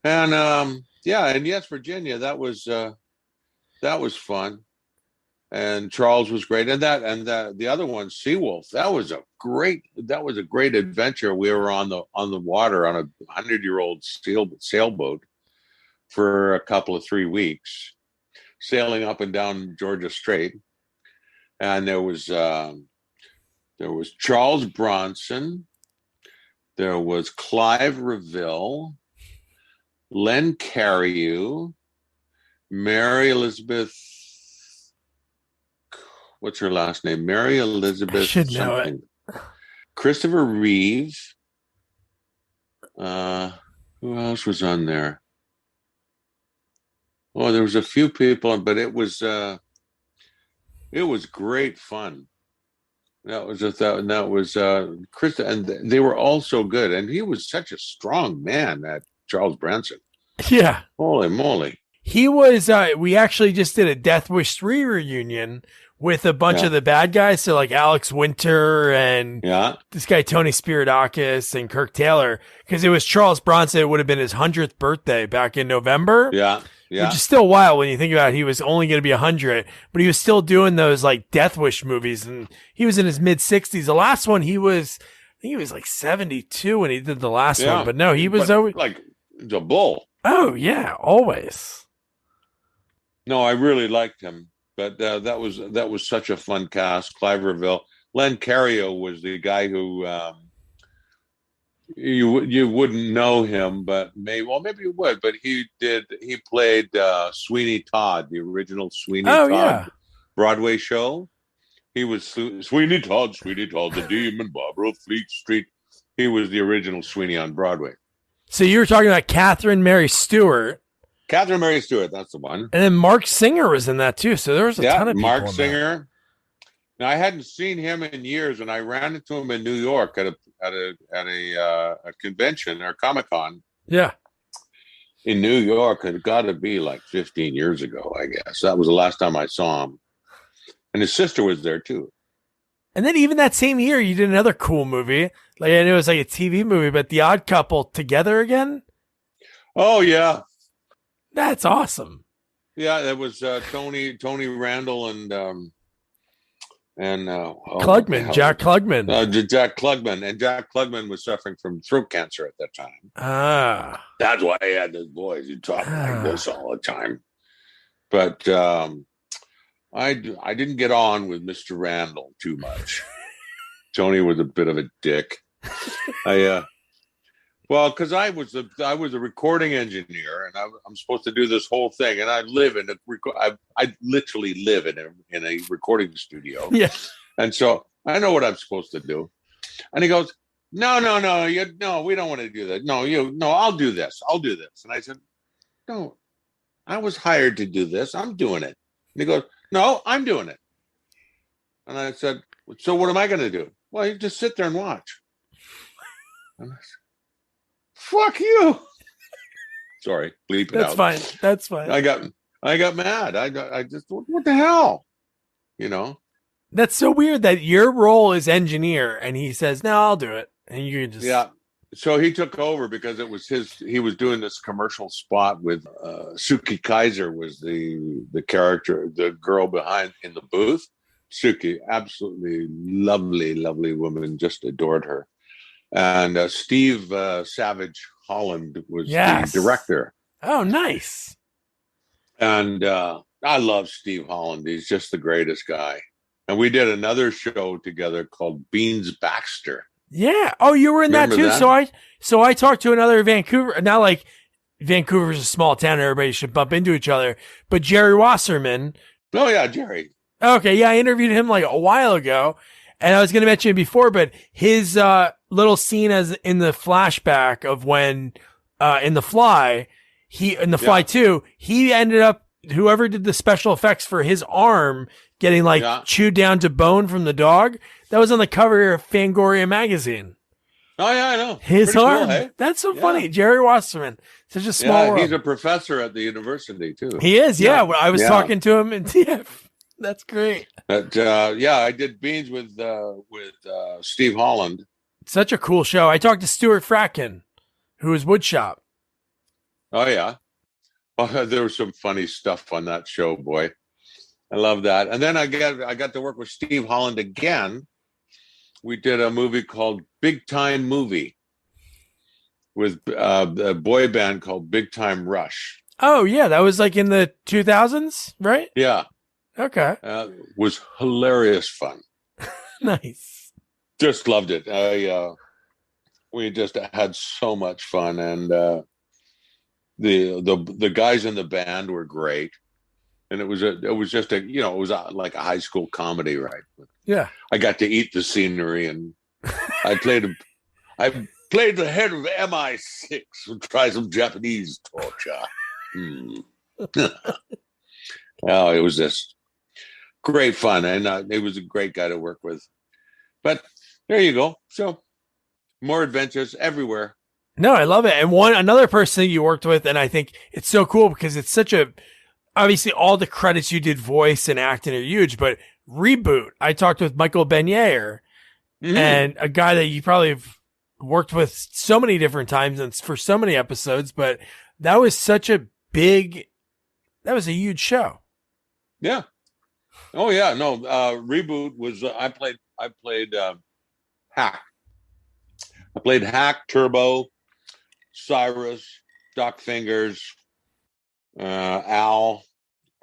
B: And and Yes, Virginia, that was fun, and Charles was great, and the other one, Seawolf, that was a great adventure. We were on the water on a 100-year-old sailboat for a couple of 3 weeks, sailing up and down Georgia Strait, and there was Charles Bronson, there was Clive Reville, Len Cariou, Mary Elizabeth, what's her last name? Mary Elizabeth. I
A: should know it.
B: Christopher Reeve. Who else was on there? Oh, there was a few people, but it was great fun. That was Chris, and they were all so good, and he was such a strong man, that Charles Bronson.
A: Yeah.
B: Holy moly.
A: He was, we actually just did a Death Wish 3 reunion with a bunch of the bad guys. So like Alex Winter and this guy, Tony Spiridakis and Kirk Taylor, because it was Charles Bronson. It would have been his 100th birthday back in November.
B: Yeah.
A: Which is still wild when you think about it. He was only going to be 100, but he was still doing those like Death Wish movies, and he was in his mid 60s. The last one, I think he was like 72 when he did the last one, but no, he was always
B: like the bull.
A: Oh yeah, always.
B: No, I really liked him, but that was such a fun cast. Clive Reville, Len Cariou was the guy who you wouldn't know him, but maybe you would. But he played Sweeney Todd, the original Sweeney Todd Broadway show. He was Sweeney Todd, the demon barber of Fleet Street. He was the original Sweeney on Broadway.
A: So you were talking about Catherine Mary Stewart.
B: Catherine Mary Stewart, that's the one.
A: And then Mark Singer was in that too. So there was a ton of people.
B: Mark Singer. Now I hadn't seen him in years, and I ran into him in New York at a convention or Comic-Con.
A: Yeah.
B: In New York. It got to be like 15 years ago, I guess. That was the last time I saw him. And his sister was there too.
A: And then even that same year, you did another cool movie. Like, I know it was like a TV movie, but The Odd Couple Together Again.
B: Oh yeah,
A: that's awesome.
B: Yeah, that was Tony Randall and
A: Klugman, Jack Klugman.
B: Jack Klugman, and Jack Klugman was suffering from throat cancer at that time. That's why he had this voice. He talked like this all the time. But I didn't get on with Mr. Randall too much. Tony was a bit of a dick. Because I was a recording engineer, and I'm supposed to do this whole thing, and I literally live in a recording studio.
A: Yeah,
B: and so I know what I'm supposed to do. And he goes, "No, we don't want to do that. No, I'll do this. And I said, "No, I was hired to do this. I'm doing it." And he goes, "No, I'm doing it." And I said, "So what am I going to do?" "Well, you just sit there and watch." And I said, "Fuck you!" Sorry, bleep it out.
A: That's fine.
B: I got mad. I just, what the hell? You know.
A: That's so weird that your role is engineer, and he says, "No, I'll do it," and you just
B: So he took over because it was his. He was doing this commercial spot with Suki Kaiser was the character, the girl behind in the booth. Suki, absolutely lovely woman, just adored her. And Steve Savage Holland was the director.
A: Oh, nice.
B: And I love Steve Holland. He's just the greatest guy. And we did another show together called Beans Baxter.
A: Yeah. Oh, you were in that too. That? So I talked to another Vancouver. Not like Vancouver's a small town. Everybody should bump into each other. But Jerry Wasserman.
B: Oh yeah, Jerry.
A: Okay, yeah, I interviewed him like a while ago, and I was going to mention it before, but his little scene as in the flashback of when in The Fly, Fly 2, he ended up, whoever did the special effects for his arm getting chewed down to bone from the dog, that was on the cover of Fangoria magazine.
B: Oh yeah, I know.
A: His pretty arm. Cool, hey? That's so funny. Jerry Wasserman. Such a small world.
B: He's a professor at the university too.
A: He is, yeah. I was talking to him, and that's great.
B: But I did Beans with Steve Holland.
A: Such a cool show. I talked to Stuart Fratkin, who was Woodshop.
B: Oh yeah. Well, there was some funny stuff on that show, boy. I love that. And then I got to work with Steve Holland again. We did a movie called Big Time Movie with a boy band called Big Time Rush.
A: Oh yeah, that was like in the 2000s, right?
B: Yeah.
A: Okay.
B: Was hilarious fun.
A: Nice.
B: Just loved it. We just had so much fun, and the guys in the band were great, and it was like a high school comedy, right?
A: Yeah. I
B: got to eat the scenery, and I played the head of MI6 and try some Japanese torture. Oh, it was just great fun, and it was a great guy to work with. But there you go. So more adventures everywhere.
A: No, I love it. And another person that you worked with, and I think it's so cool because it's obviously all the credits you did voice and acting are huge, but Reboot. I talked with Michael Benyere, and a guy that you probably have worked with so many different times and for so many episodes, but that was a huge show.
B: Yeah. Oh yeah. No, Reboot was, I played Hack. I played Hack, Turbo, Cyrus, Doc Fingers, Al,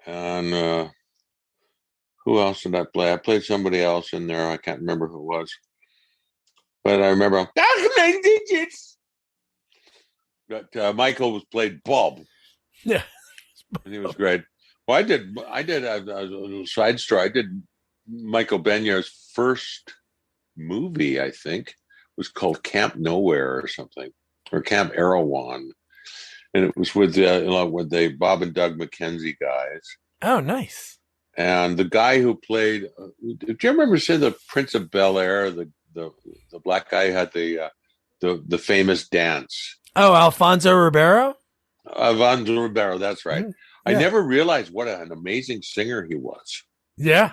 B: and who else did I play? I played somebody else in there. I can't remember who it was, but I remember digits. But Michael played Bob.
A: Yeah,
B: and he was great. Well, I did a side story. I did Michael Benyare's first movie, I think, was called Camp Nowhere or something, or Camp Erewhon. and it was with the Bob and Doug McKenzie guys.
A: Oh, nice.
B: And the guy who played, do you remember seeing the Prince of Bel-Air, the black guy who had the famous dance?
A: Oh, Alfonso Ribeiro?
B: Alfonso Ribeiro, that's right.
A: Yeah.
B: I never realized what an amazing singer he was.
A: Yeah.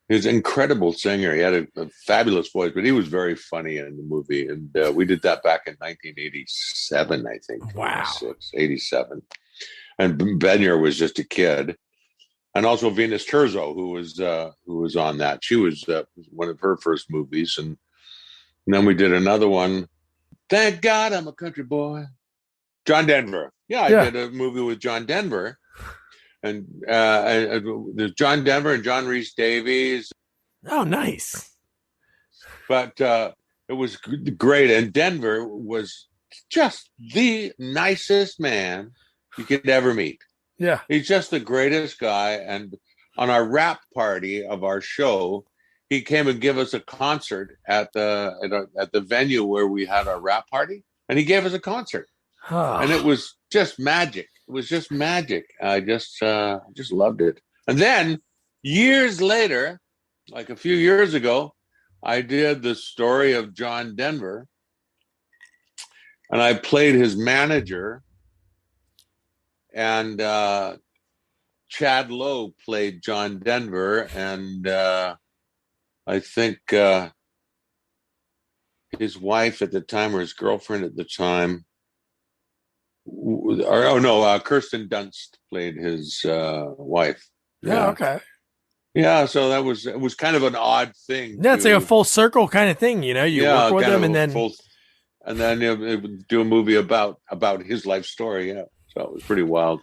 B: He was an incredible singer. He had a fabulous voice, but he was very funny in the movie. And we did that back in 1987, I think.
A: Wow.
B: 87. And Benyer was just a kid. And also Venus Terzo, who was on that. She was one of her first movies. And then we did another one. Thank God I'm a country boy. John Denver. Yeah, I did a movie with John Denver. And there's John Denver and John Rhys Davies.
A: Oh, nice.
B: But it was great. And Denver was just the nicest man you could ever meet.
A: Yeah.
B: He's just the greatest guy. And on our wrap party of our show, he came and gave us a concert at the venue where we had our wrap party. And he gave us a concert. And it was just magic. It was just magic. I just loved it. And then years later, like a few years ago, I did the story of John Denver, and I played his manager. And Chad Lowe played John Denver, and I think his wife at the time, or his girlfriend at the time. Kirsten Dunst played his wife.
A: Yeah, okay.
B: Yeah, so it was kind of an odd thing.
A: Yeah, it's like a full circle kind of thing, you know. You work with them, and then
B: do a movie about his life story. Yeah, so it was pretty wild.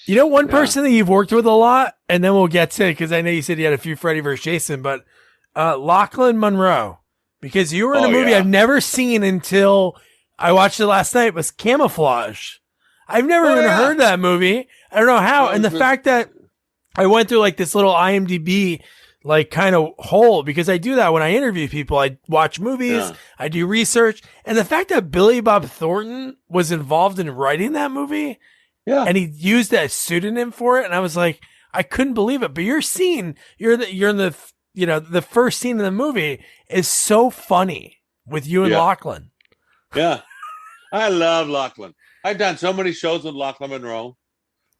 A: You know, one person that you've worked with a lot, and then we'll get to it because I know you said you had a few Freddy vs. Jason, but Lachlan Monroe, because you were in a movie I've never seen until I watched it last night, was Camouflage. I've never even heard that movie. I don't know how. And the fact that I went through like this little IMDb like kind of hole, because I do that when I interview people. I watch movies, I do research, and the fact that Billy Bob Thornton was involved in writing that movie, and he used that pseudonym for it, and I was like, I couldn't believe it. But your scene, you're in the the first scene in the movie is so funny with you and Lachlan.
B: Yeah. I love Lachlan. I've done so many shows with Lachlan Monroe.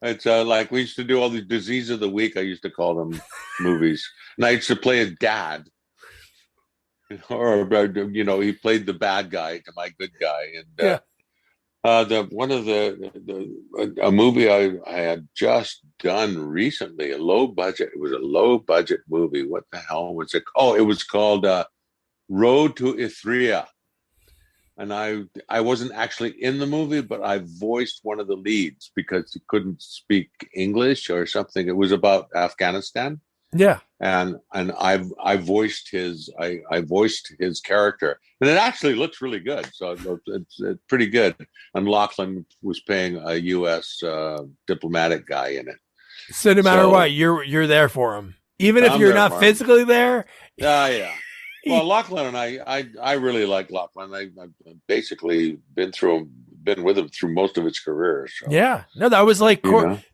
B: It's like we used to do all these Disease of the Week, I used to call them movies. And I used to play his dad. Or, he played the bad guy to my good guy. And a movie I had just done recently, it was a low budget movie. What the hell was it? Oh, it was called Road to Ithria. And I wasn't actually in the movie, but I voiced one of the leads because he couldn't speak English or something. It was about Afghanistan.
A: Yeah.
B: And I voiced his character, and it actually looks really good. So it's pretty good. And Lachlan was playing a U.S. Diplomatic guy in it.
A: So no matter what, you're there for him, even if you're not physically there.
B: Yeah. Well, Lachlan and I really like Lachlan. I've basically been with him through most of his career. So.
A: Yeah, no, that was like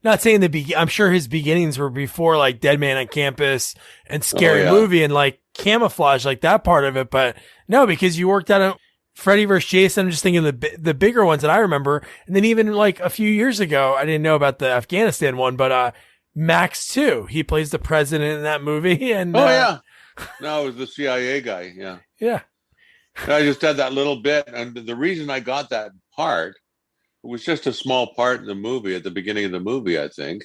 A: not saying I'm sure his beginnings were before like Dead Man on Campus and Scary Movie and like Camouflage, like that part of it. But no, because you worked on Freddy vs. Jason. I'm just thinking the bigger ones that I remember, and then even like a few years ago, I didn't know about the Afghanistan one, but Max 2, he plays the president in that movie. And
B: no, it was the CIA guy. Yeah.
A: Yeah.
B: I just had that little bit. And the reason I got that part, it was just a small part in the movie at the beginning of the movie, I think.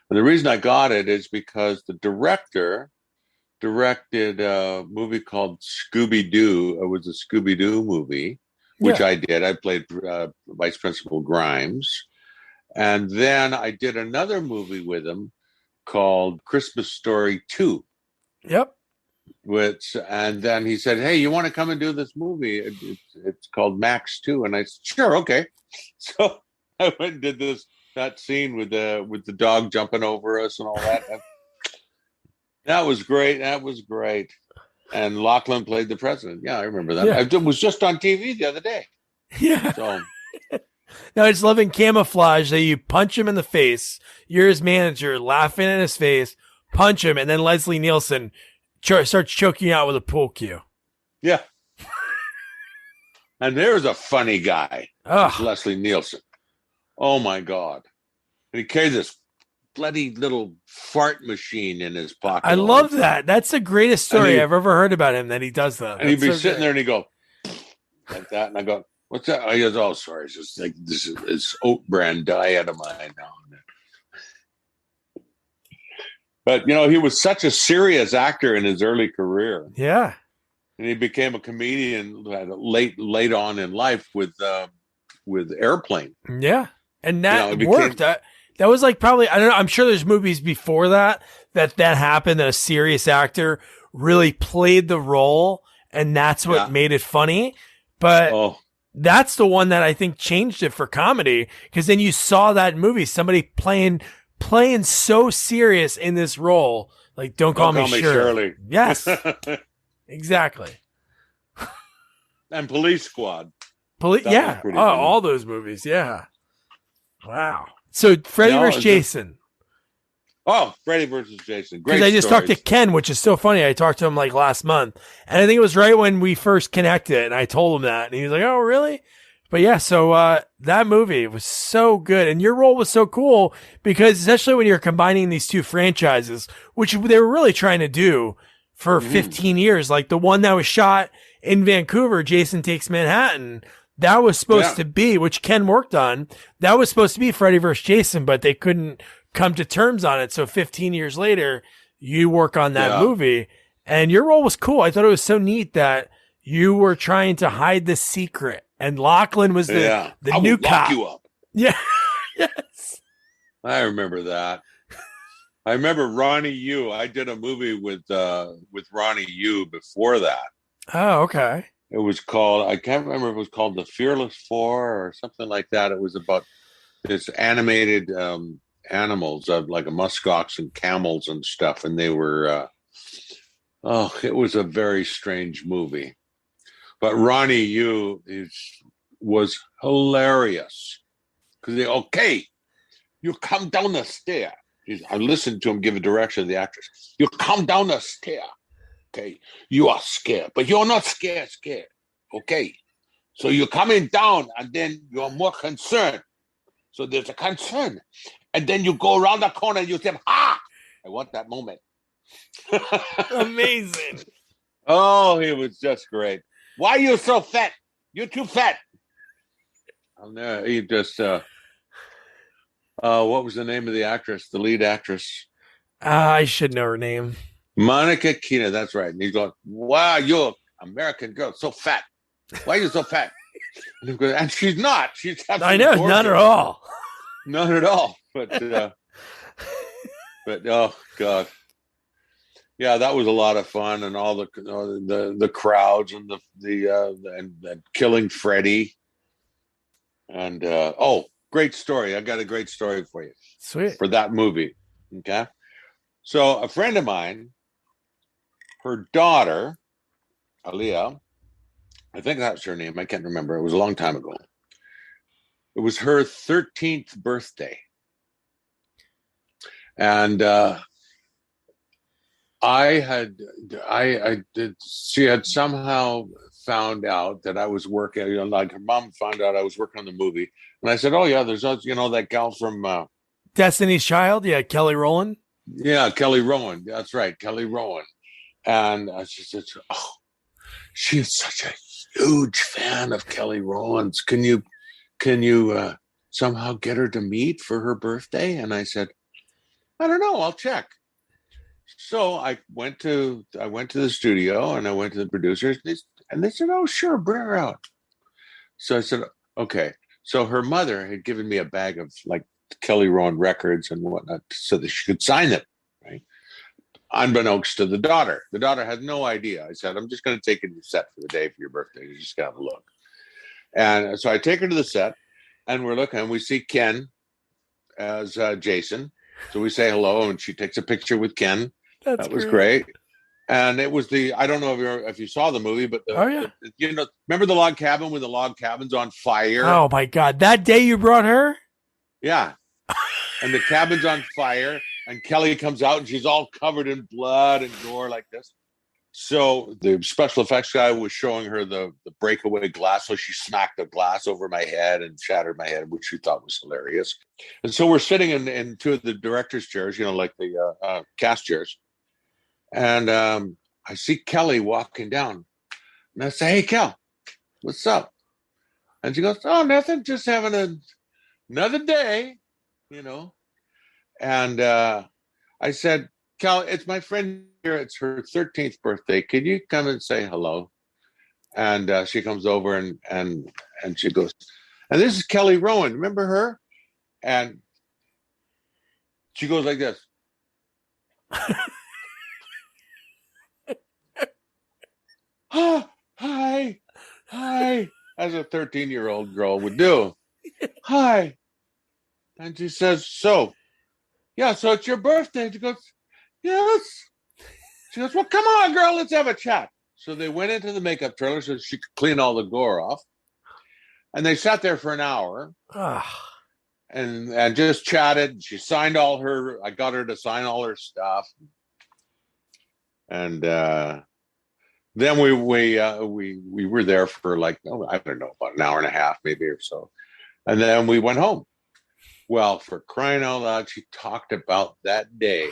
B: And the reason I got it is because the director directed a movie called Scooby-Doo. It was a Scooby-Doo movie, which I did. I played Vice Principal Grimes. And then I did another movie with him called Christmas Story 2.
A: Yep.
B: And then he said, "Hey, you want to come and do this movie? It's called Max 2." And I said, "Sure, okay." So I went and did that scene with the dog jumping over us and all that. That was great. And Lachlan played the president. Yeah, I remember that. It was just on TV the other day.
A: Yeah.
B: So
A: No, I just love in camouflage that you punch him in the face. You're his manager, laughing in his face, punch him, and then Leslie Nielsen starts choking you out with a pool cue.
B: Yeah. And there's a funny guy. It's Leslie Nielsen. Oh my God. And he carries this bloody little fart machine in his pocket.
A: I love that. That's the greatest story I've ever heard about him, that he does that.
B: And he'd be sitting there and he'd go like that. And I go, what's that? Oh, he goes, oh, sorry. It's just like this is oat bran diet of mine now. But, you know, he was such a serious actor in his early career.
A: Yeah.
B: And he became a comedian late on in life with Airplane.
A: Yeah. And that worked. That was like probably, I don't know, I'm sure there's movies before that happened, that a serious actor really played the role, and that's what made it funny. But that's the one that I think changed it for comedy, because then you saw that movie, somebody playing so serious in this role, like Don't Call Me Shirley. Yes. Exactly.
B: And Police Squad.
A: Yeah. Oh, all those movies. Yeah. Wow. So Freddy versus Jason.
B: Freddy versus Jason. Great.
A: Because I just talked to Ken, which is so funny. I talked to him like last month, and I think it was right when we first connected, and I told him that, and he was like, "Oh, really?" But yeah, so that movie was so good, and your role was so cool, because especially when you're combining these two franchises, which they were really trying to do for 15 years, like the one that was shot in Vancouver, Jason Takes Manhattan. That was supposed to be, which Ken worked on. That was supposed to be Freddy vs. Jason, but they couldn't come to terms on it. So 15 years later, you work on that movie, and your role was cool. I thought it was so neat that you were trying to hide the secret, and Lachlan was the new cop.
B: You up.
A: Yeah. Yes.
B: I remember that. I remember Ronnie Yu. I did a movie with Ronnie Yu before that.
A: Oh, okay.
B: It was called, I can't remember if it was called The Fearless Four or something like that. It was about this animated animals, like a muskox and camels and stuff. And they were, it was a very strange movie. But Ronnie Yu was hilarious. Because you come down the stair. I listened to him give a direction to the actress. You come down the stair. Okay, you are scared, but you're not scared. Okay, so you're coming down, and then you're more concerned. So there's a concern, and then you go around the corner and you say, "Ah, I want that moment."
A: Amazing.
B: Oh, he was just great. Why are you so fat? You're too fat. Oh no, he just. What was the name of the actress? The lead actress.
A: I should know her name.
B: Monica Keena, that's right. And he's going, wow, you're American girl, so fat. Why are you so fat? And she's not. She's
A: I know, gorgeous. Not at all.
B: Not at all. But oh God, yeah, that was a lot of fun, and all the crowds and the killing Freddy, and great story. I got a great story for you.
A: Sweet.
B: For that movie. Okay, so a friend of mine. Her daughter, Aaliyah, I think that's her name. I can't remember. It was a long time ago. It was her 13th birthday. And she had somehow found out that I was working, like her mom found out I was working on the movie. And I said, oh, yeah, there's, that gal from
A: Destiny's Child. Yeah, Kelly Rowland.
B: Yeah, Kelly Rowland. That's right, Kelly Rowland. And she said, oh, she's such a huge fan of Kelly Rowland's. Can you somehow get her to meet for her birthday? And I said, I don't know. I'll check. So I went to the studio, and I went to the producers, and they said, oh, sure, bring her out. So I said, okay. So her mother had given me a bag of like Kelly Rowland records and whatnot so that she could sign them, right? Unbeknownst to the daughter. The daughter had no idea. I said, I'm just going to take you to the set for the day for your birthday. You just got to look. And so I take her to the set, and we're looking, and we see Ken as Jason. So we say hello, and she takes a picture with Ken. That was great. And it was I don't know if you saw the movie, but remember the log cabin when the log cabin's on fire?
A: Oh my God. That day you brought her?
B: Yeah. And the cabin's on fire and Kelly comes out and she's all covered in blood and gore like this. So the special effects guy was showing her the breakaway glass. So she smacked the glass over my head and shattered my head, which she thought was hilarious. And so we're sitting in two of the director's chairs, like the cast chairs. And I see Kelly walking down. And I say, "Hey, Kel, what's up?" And she goes, "Oh, nothing. Just having another day, And I said, "Kel, it's my friend here. It's her 13th birthday. Can you come and say hello?" And she comes over and she goes, "And this is Kelly Rowan. Remember her?" And she goes like this. "Oh, hi, as a 13-year-old girl would do. "Hi." And she says, so it's your birthday. She goes, "Yes." She goes, "Well, come on, girl, let's have a chat." So they went into the makeup trailer so she could clean all the gore off. And they sat there for an hour and just chatted. She signed I got her to sign all her stuff. And then we were there for I don't know, about an hour and a half maybe or so. And then we went home. Well, for crying out loud, she talked about that day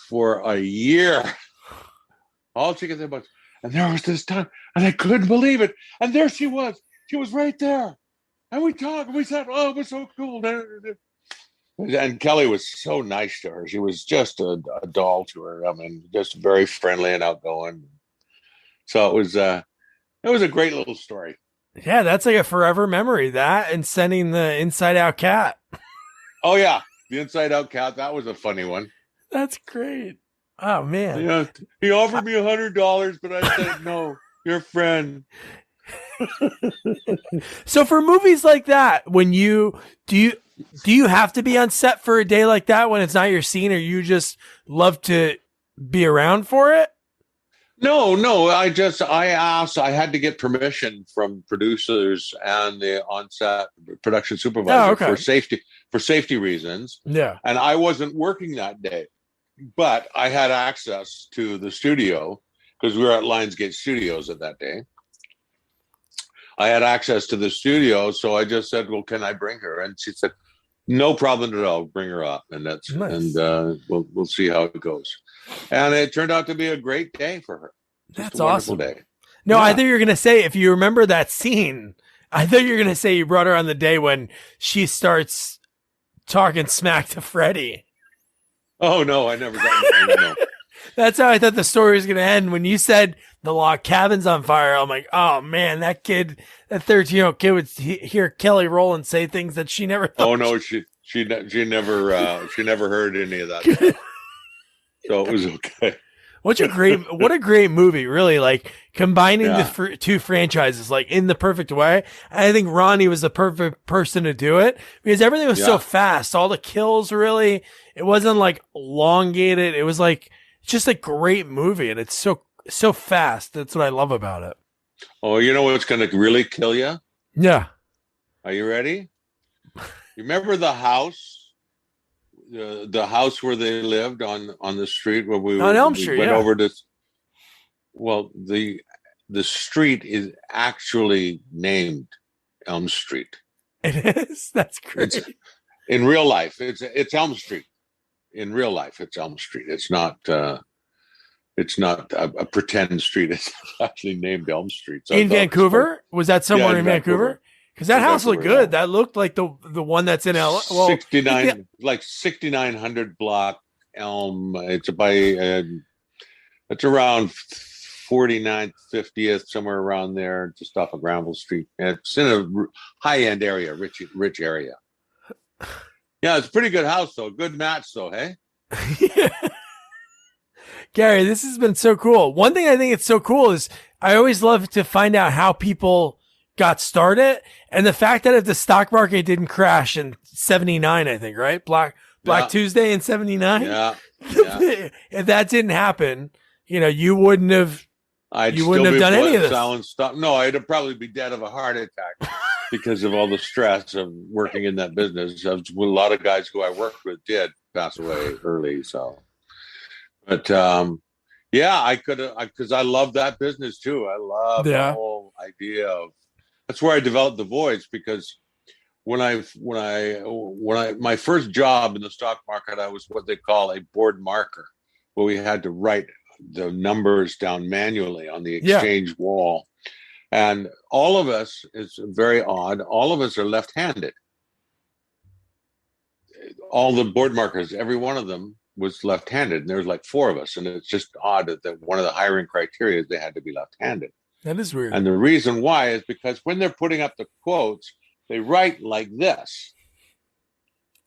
B: for a year. All she could say about, and there was this time, and I couldn't believe it. And there she was. She was right there. And we talked, and we said, "Oh, it was so cool." And Kelly was so nice to her. She was just a doll to her. I mean, just very friendly and outgoing. So it was a great little story.
A: Yeah, that's like a forever memory. That and sending the Inside Out cat.
B: Oh yeah, the Inside Out cat. That was a funny one.
A: That's great. Oh man.
B: Yeah, he offered me $100, but I said no. Your friend.
A: So for movies like that, when do you have to be on set for a day like that when it's not your scene, or you just love to be around for it?
B: No. I asked. I had to get permission from producers and the on-set production supervisor for safety reasons.
A: Yeah.
B: And I wasn't working that day, but I had access to the studio because we were at Lionsgate Studios at that day. I had access to the studio, so I just said, "Well, can I bring her?" And she said, "No problem at all. Bring her up." And that's nice. And we'll see how it goes. And it turned out to be a great day for her.
A: That's awesome.
B: Day.
A: No, yeah. I thought you were going to say, if you remember that scene, I thought you were going to say you brought her on the day when she starts talking smack to Freddy.
B: Oh, no, I never got that. No.
A: That's how I thought the story was going to end. When you said the log cabin's on fire, I'm like, oh man, that 13-year-old kid would hear Kelly Rowland say things that she never thought.
B: Oh no, she never heard any of that. So it was okay.
A: What a great movie, really, like combining the two franchises like in the perfect way. I think Ronnie was the perfect person to do it because everything was so fast. All the kills it wasn't like elongated. It was like just a great movie, and it's so fast. That's what I love about it.
B: Oh, you know what's going to really kill you?
A: Yeah.
B: Are you ready? You remember the house? The house where they lived on the street where we
A: on Elm Street,
B: went over to. Well, the street is actually named Elm Street.
A: It is. That's great.
B: In real life, it's Elm Street. In real life, it's Elm Street. It's not a pretend street. It's actually named Elm Street. So
A: in Vancouver? Was that somewhere in Vancouver? Because that house looked good. That looked like the one that's in LA. Well,
B: 69, like 6900 block Elm. It's it's around 49th, 50th, somewhere around there, just off of Granville Street. It's in a high-end area, rich area. Yeah, it's a pretty good house, though. Good match, though, hey?
A: Garry, this has been so cool. One thing I think it's so cool is I always love to find out how people got started, and the fact that if the stock market didn't crash in 79, I think, right? Black Tuesday in 79.
B: Yeah.
A: If that didn't happen, you wouldn't have
B: I'd
A: You wouldn't
B: still
A: have
B: be
A: done any of this.
B: selling stuff. No, I'd probably be dead of a heart attack because of all the stress of working in that business. A lot of guys who I worked with did pass away early. So, but yeah, I could have, because I love that business too. I love the
A: Yeah.
B: whole idea of. That's where I developed the voice, because when I my first job in the stock market, I was what they call a board marker, where we had to write the numbers down manually on the exchange wall. And all of us, is very odd, all of us are left-handed. All the board markers, every one of them was left-handed, and there's like 4 of us, and it's just odd that one of the hiring criteria is they had to be left-handed.
A: That is weird.
B: And the reason why is because when they're putting up the quotes, they write like this.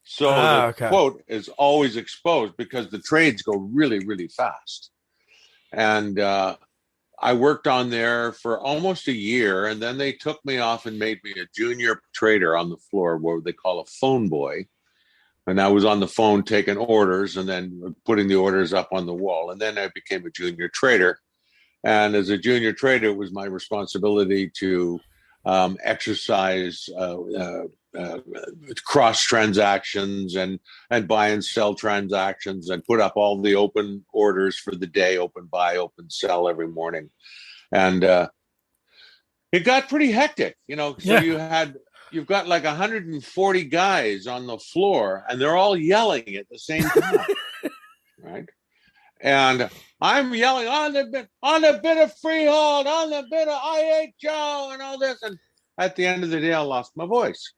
B: So the quote is always exposed because the trades go really, really fast. And I worked on there for almost a year, and then they took me off and made me a junior trader on the floor, what they call a phone boy. And I was on the phone taking orders and then putting the orders up on the wall. And then I became a junior trader. And as a junior trader, it was my responsibility to exercise cross transactions and buy and sell transactions and put up all the open orders for the day, open buy, open sell every morning. And it got pretty hectic, so you've got like 140 guys on the floor and they're all yelling at the same time. Right. And I'm yelling on the bit of freehold, on the bit of IHO and all this. And at the end of the day, I lost my voice.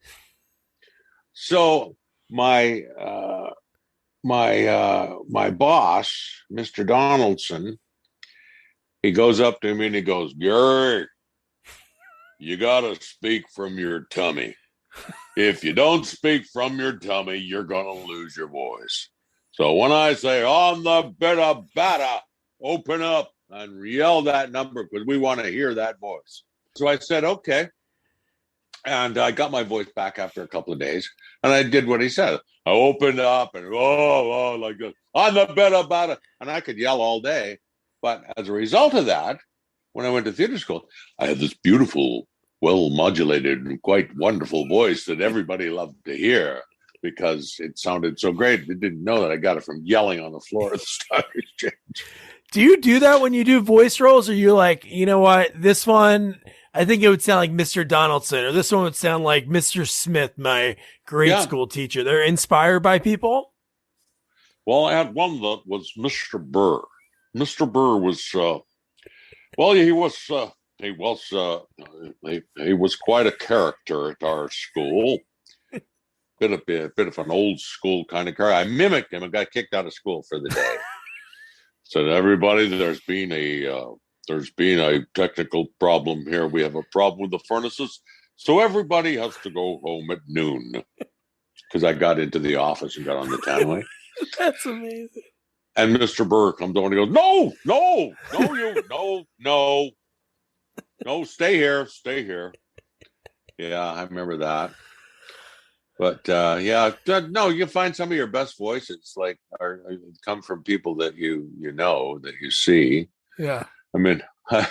B: So my boss, Mr. Donaldson, he goes up to me and he goes, "Gary, you got to speak from your tummy. If you don't speak from your tummy, you're going to lose your voice. So when I say on the bit of batter, open up and yell that number because we want to hear that voice." So I said, okay. And I got my voice back after a couple of days. And I did what he said. I opened up and, like this, on the bit of batter. And I could yell all day. But as a result of that, when I went to theater school, I had this beautiful, well-modulated and quite wonderful voice that everybody loved to hear, because it sounded so great. They didn't know that I got it from yelling on the floor at the stock exchange.
A: Do you do that when you do voice roles? Or you like, you know what, this one, I think it would sound like Mr. Donaldson, or this one would sound like Mr. Smith, my grade school teacher. They're inspired by people?
B: Well, I had one that was Mr. Burr. Mr. Burr was, he was quite a character at our school. Bit of an old school kind of car. I mimicked him and got kicked out of school for the day. Said, "Everybody, there's been a technical problem here. We have a problem with the furnaces, so everybody has to go home at noon." Because I got into the office and got on the tannoy.
A: That's amazing.
B: And Mr. Burr comes over and he goes, no, stay here. Yeah, I remember that. But you find some of your best voices are come from people that you know, that you see.
A: Yeah.
B: I mean, I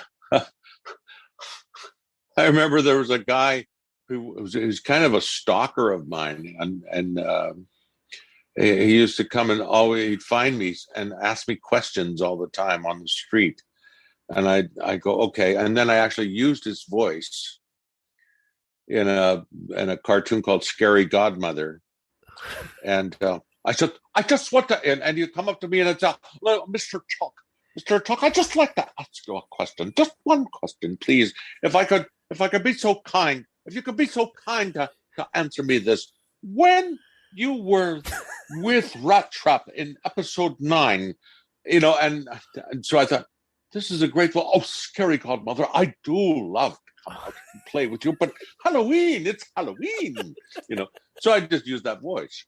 B: remember there was a guy who was kind of a stalker of mine, and he used to come and he'd find me and ask me questions all the time on the street, and I go, okay, and then I actually used his voice in a cartoon called Scary Godmother. And I said, I just want to, and you come up to me and it's Mr. Chalk, I just like to ask you a question. Just one question, please. If you could be so kind to answer me this. When you were with Rat Trap in episode 9, and so I thought, this is a great one. Oh, Scary Godmother, I do love to come out and play with you, but it's Halloween, So I just used that voice.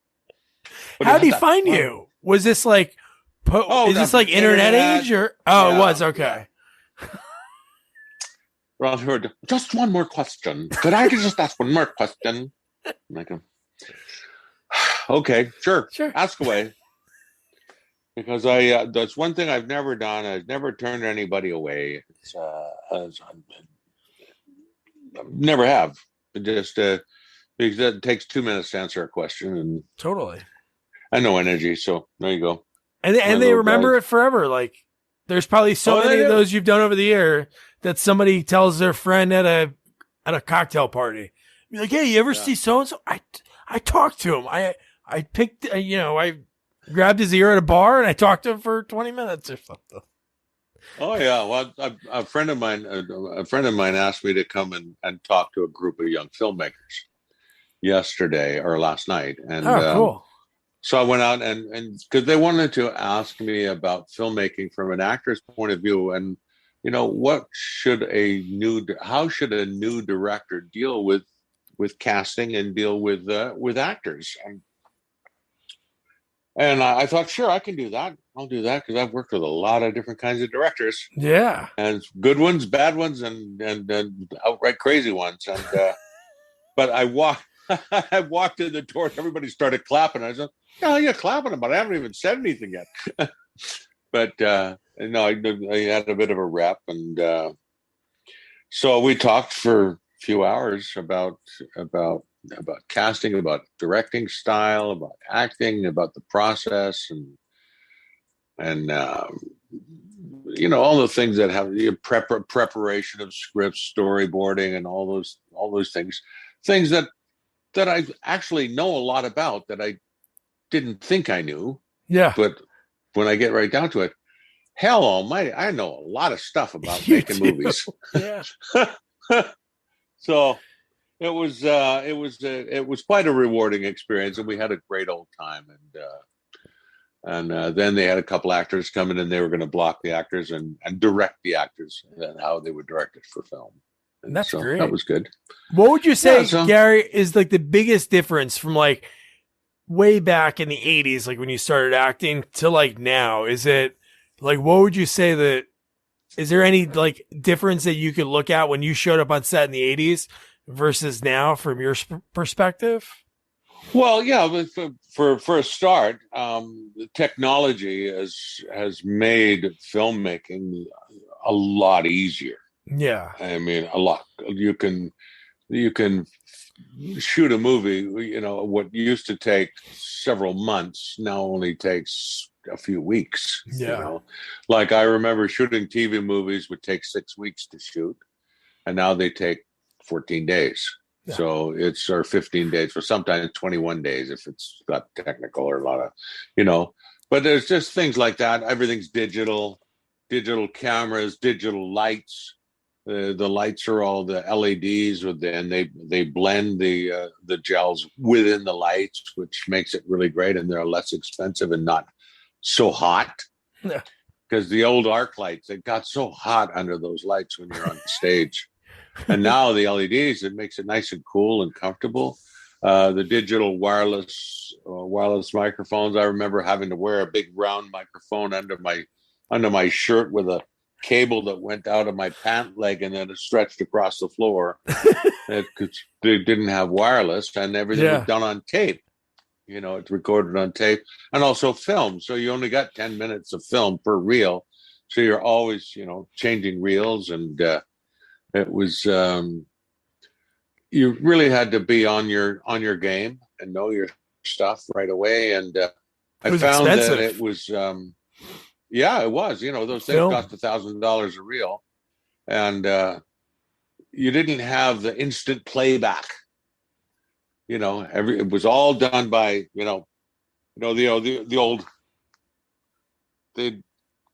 B: But
A: how did he find you? Was this like, is this like internet age or? Oh, yeah, it was, okay.
B: Yeah. Ron heard, just one more question. Could I just ask one more question? And I go, okay, sure, ask away. because that's one thing I've never done. I've never turned anybody away. Never have. Just because it takes 2 minutes to answer a question, and
A: Totally.
B: I know energy. So there you go.
A: And
B: My
A: they
B: little
A: remember
B: guys.
A: it forever. Like there's probably so
B: Oh, they
A: many of
B: do.
A: those you've done over the year that somebody tells their friend at a cocktail party. Be like, hey, you ever
B: Yeah.
A: see so and so? I talked to him. I picked I grabbed his ear at a bar and I talked to him for 20 minutes or something.
B: Oh yeah. Well, a friend of mine, asked me to come and talk to a group of young filmmakers yesterday or last night, and
A: Oh, cool.
B: so I went out and because they wanted to ask me about filmmaking from an actor's point of view, and how should a new director deal with casting and deal with actors, and I thought, sure, I can do that. I'll do that because I've worked with a lot of different kinds of directors,
A: Yeah.
B: and good ones, bad ones, and outright crazy ones. And but I walked, I walked in the door, and everybody started clapping. I said, "No, you're clapping, but I haven't even said anything yet." But no, I had a bit of a rep, and so we talked for a few hours about casting, about directing style, about acting, about the process, and all the things that have the preparation of scripts, storyboarding, and all those things that I actually know a lot about that I didn't think I knew.
A: Yeah.
B: But when I get right down to it, hell almighty, I know a lot of stuff about
A: You
B: making
A: do.
B: movies.
A: Yeah.
B: So it was quite a rewarding experience, and we had a great old time. And then they had a couple actors come in, and they were going to block the actors and direct the actors and how they would direct it for film. And
A: That's
B: so
A: great.
B: that was good.
A: What would you say,
B: Yeah, so-
A: Gary, is like the biggest difference from like way back in the 80s, like when you started acting, to like now? Is it like, what would you say that, is there any like difference that you could look at when you showed up on set in the 80s versus now from your perspective?
B: Well, yeah, but for a start, the technology has made filmmaking a lot easier.
A: Yeah.
B: I mean, a lot. You can shoot a movie. What used to take several months now only takes a few weeks.
A: Yeah.
B: Like I remember shooting TV movies would take 6 weeks to shoot, and now they take 14 days.
A: Yeah.
B: So it's or 15 days, or sometimes 21 days if it's got technical or a lot of, But there's just things like that. Everything's digital cameras, digital lights. The lights are all the LEDs, and they blend the gels within the lights, which makes it really great, and they're less expensive and not so hot.
A: Yeah.
B: Because the old arc lights, it got so hot under those lights when you're on the stage. And now the LEDs, it makes it nice and cool and comfortable. The digital wireless microphones. I remember having to wear a big round microphone under my shirt with a cable that went out of my pant leg and then it stretched across the floor. They didn't have wireless, and everything was done on tape. It's recorded on tape and also film. So you only got 10 minutes of film per reel. So you're always, changing reels, and it was you really had to be on your game and know your stuff right away. And I found
A: expensive.
B: that it was it was. Those things cost $1,000 a reel, and you didn't have the instant playback. It was all done by the old. They'd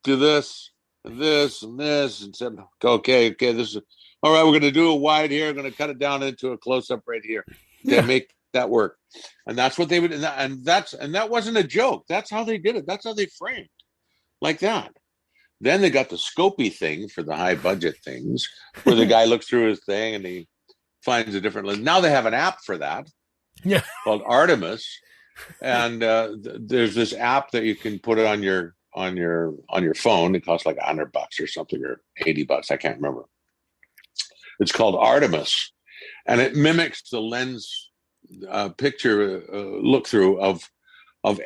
B: do this and this and this and said, okay, this is all right. We're going to do a wide here. We're going to cut it down into a close up right here. They make that work, and that's what they would. And that wasn't a joke. That's how they did it. That's how they framed like that. Then they got the Scopy thing for the high budget things, where the guy looks through his thing and he finds a different lens. Now they have an app for that.
A: Yeah.
B: Called Artemis, and there's this app that you can put it on your phone. It costs like $100 or something, or $80. I can't remember. It's called Artemis, and it mimics the lens picture look through of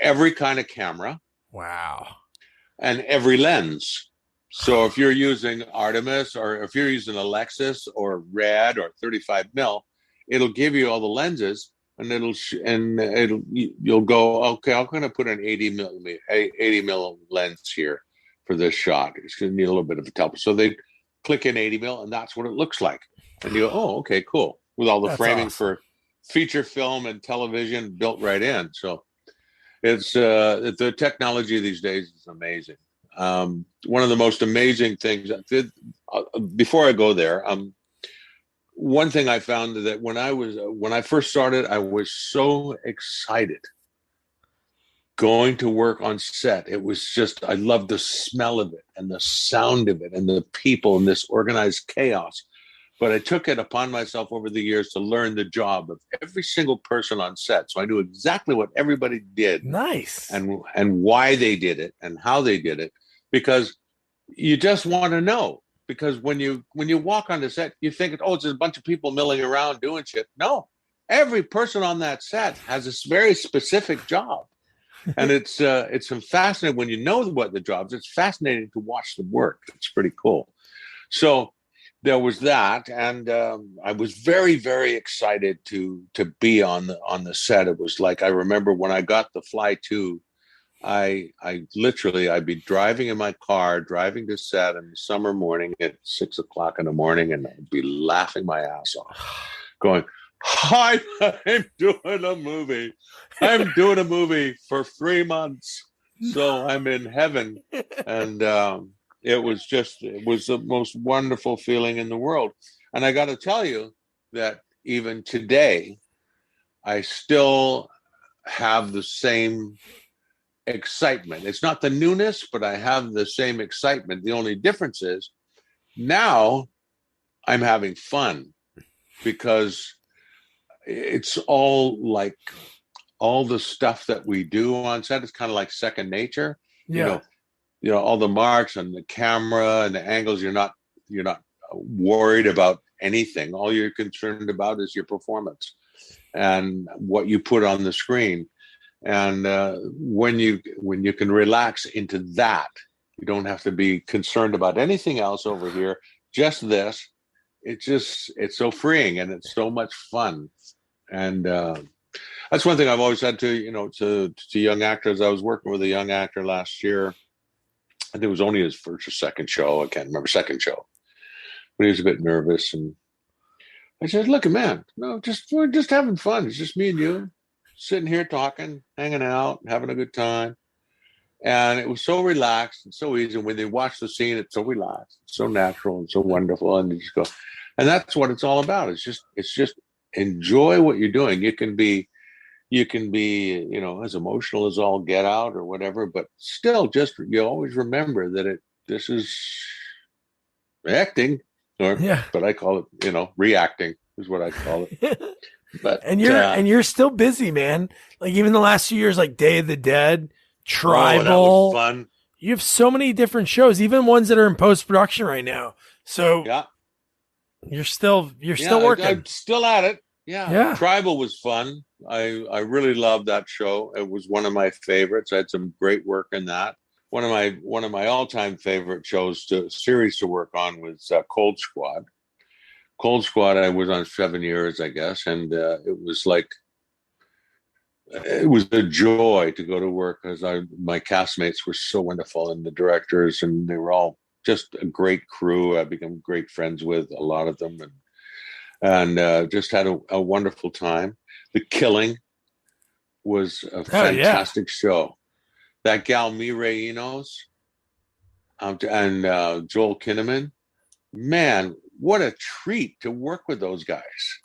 B: every kind of camera.
A: Wow.
B: and every lens. So if you're using Artemis, or if you're using a Lexus or Red or 35 mil, it'll give you all the lenses, and you'll go, okay, I'm going to put an 80 mil lens here for this shot. It's going to need a little bit of a help. So they click in 80 mil, and that's what it looks like. And you go, oh, okay, cool. With all the framing awesome. For feature film and television built right in. So it's the technology these days is amazing. One of the most amazing things, before I go there, one thing I found that when I first started, I was so excited going to work on set. It was just, I loved the smell of it and the sound of it and the people and this organized chaos. But I took it upon myself over the years to learn the job of every single person on set. So I knew exactly what everybody did.
A: Nice.
B: And why they did it and how they did it, because you just want to know. Because when you walk on the set, you think, oh, it's a bunch of people milling around doing shit. No, every person on that set has this very specific job. And it's fascinating when you know what the jobs. It's fascinating to watch them work. It's pretty cool. So there was that, and I was very, very excited to be on the set. It was like, I remember when I got the Fly 2, I'd be driving in my car, driving to set in the summer morning at 6 o'clock in the morning, and I'd be laughing my ass off, going, I'm doing a movie. I'm doing a movie for 3 months, so I'm in heaven. And it was the most wonderful feeling in the world. And I got to tell you that even today, I still have the same excitement. It's not the newness, but I have the same excitement. The only difference is now I'm having fun, because it's all like all the stuff that we do on set is kind of like second nature.
A: Yeah.
B: You know, all the marks and the camera and the angles, you're not worried about anything. All you're concerned about is your performance and what you put on the screen. And when you can relax into that, you don't have to be concerned about anything else over here, just this. It's so freeing, and it's so much fun. And that's one thing I've always said to young actors. I was working with a young actor last year. I think it was only his first or second show. I can't remember, second show. But he was a bit nervous. And I said, look, man, no, we're just having fun. It's just me and you sitting here talking, hanging out, having a good time. And it was so relaxed and so easy. And when they watch the scene, it's so relaxed, so natural and so wonderful. And you just go, and that's what it's all about. It's just enjoy what you're doing. You can be, as emotional as all get out or whatever, but still you always remember that this is acting, but I call it, reacting is what I call it. But
A: and you're still busy, man. Like even the last few years, like Day of the Dead, Tribal.
B: That was fun.
A: You have so many different shows, even ones that are in post-production right now. So
B: yeah,
A: you're still working.
B: I'm still at it.
A: Yeah.
B: Tribal was fun. I really loved that show. It was one of my favorites. I had some great work in that. One of my all-time favorite series to work on was Cold Squad. Cold Squad, I was on 7 years, I guess, and it was a joy to go to work, because my castmates were so wonderful, and the directors, and they were all just a great crew. I became great friends with a lot of them, and just had a wonderful time. The Killing was a fantastic show. That gal Mireille Enos and Joel Kinnaman, man, what a treat to work with those guys.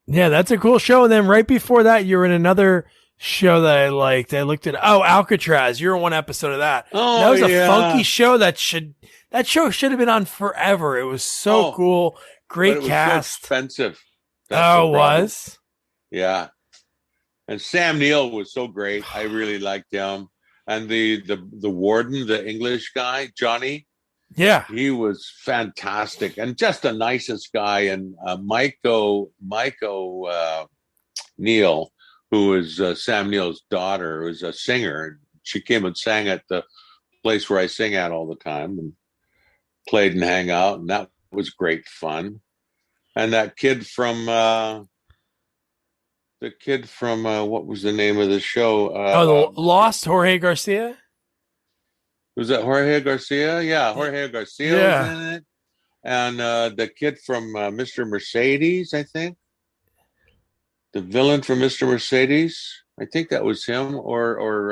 A: Yeah, that's a cool show. And then right before that, you were in another show that I liked. I looked at Alcatraz. You were in one episode of that.
B: Oh,
A: that was a funky show. That show should have been on forever. It was so cool. Great cast.
B: So expensive.
A: It was.
B: Yeah. And Sam Neill was so great. I really liked him. And the warden, the English guy, Johnny.
A: Yeah.
B: He was fantastic and just the nicest guy. And Maiko Neal, who is Sam Neill's daughter, who's a singer. She came and sang at the place where I sing at all the time, and played and hang out, and that was great fun. And that kid from what was the name of the show?
A: The Lost, Jorge Garcia.
B: Was that Jorge Garcia? Yeah, Jorge Garcia was in it. And the kid from Mr. Mercedes, I think. The villain from Mr. Mercedes. I think that was him, or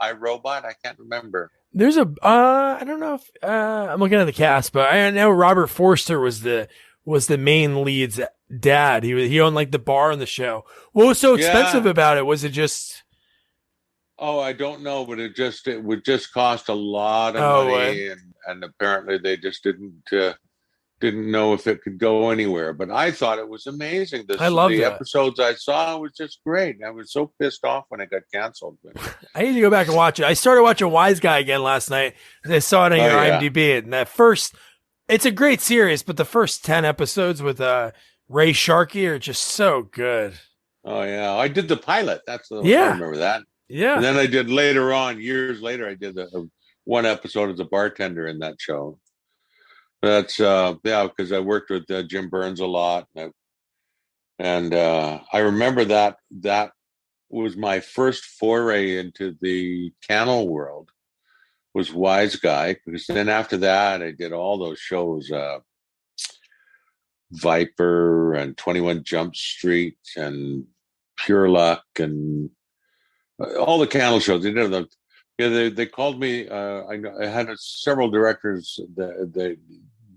B: iRobot. I can't remember.
A: There's I don't know if I'm looking at the cast, but I know Robert Forster was the main lead's dad. He owned like the bar in the show. What was so expensive about it? Was it just?
B: Oh, I don't know, but it would just cost a lot of money, and apparently they just didn't know if it could go anywhere. But I thought it was amazing.
A: I loved
B: the
A: it.
B: episodes I saw was just great. I was so pissed off when it got canceled.
A: I need to go back and watch it. I started watching Wise Guy again last night. I saw it on your IMDb. And it's a great series, but the first 10 episodes with Ray Sharkey are just so good.
B: Oh yeah, I did the pilot. I remember that.
A: Yeah.
B: And then I did later on, years later, I did one episode as a bartender in that show. That's because I worked with Jim Burns a lot, and I remember that was my first foray into the Channel world. Was Wise Guy, because then after that I did all those shows, Viper and 21 Jump Street and Pure Luck and all the Channel shows. They did them. Yeah, they called me. I had several directors that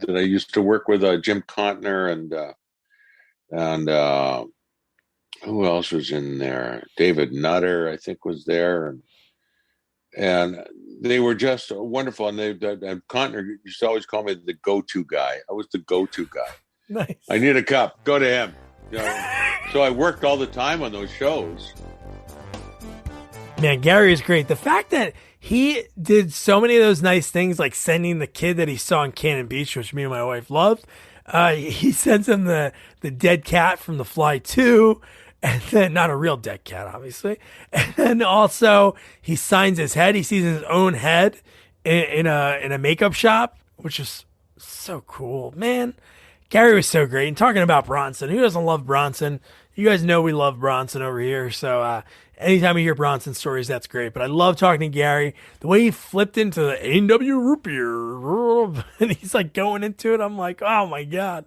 B: I used to work with, Jim Contner and who else was in there? David Nutter, I think, was there, and they were just wonderful. And Contner used to always call me the go-to guy. I was the go-to guy.
A: Nice.
B: I need a cup. Go to him. So I worked all the time on those shows.
A: Man, Garry is great. The fact that he did so many of those nice things, like sending the kid that he saw in Cannon Beach, which me and my wife loved. He sends him the dead cat from The Fly 2, and then not a real dead cat, obviously. And then also he signs his head. He sees his own head in a makeup shop, which is so cool, man. Garry was so great. And talking about Bronson, who doesn't love Bronson? You guys know we love Bronson over here. So anytime we hear Bronson stories, that's great. But I love talking to Garry. The way he flipped into the A&W root beer, and he's like going into it. I'm like, oh my God.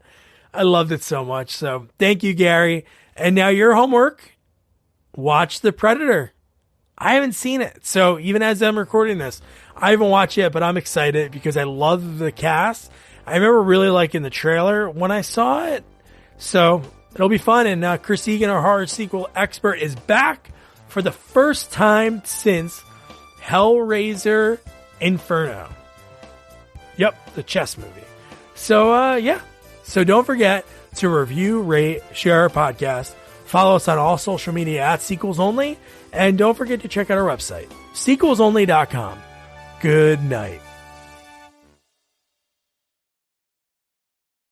A: I loved it so much. So thank you, Garry. And now your homework, watch The Predator. I haven't seen it. So even as I'm recording this, I haven't watched it yet, but I'm excited because I love the cast. I remember really liking the trailer when I saw it. So it'll be fun. And Chris Egan, our horror sequel expert, is back for the first time since Hellraiser Inferno. Yep, the chess movie. So, So don't forget to review, rate, share our podcast. Follow us on all social media at Sequels Only. And don't forget to check out our website, sequelsonly.com. Good night.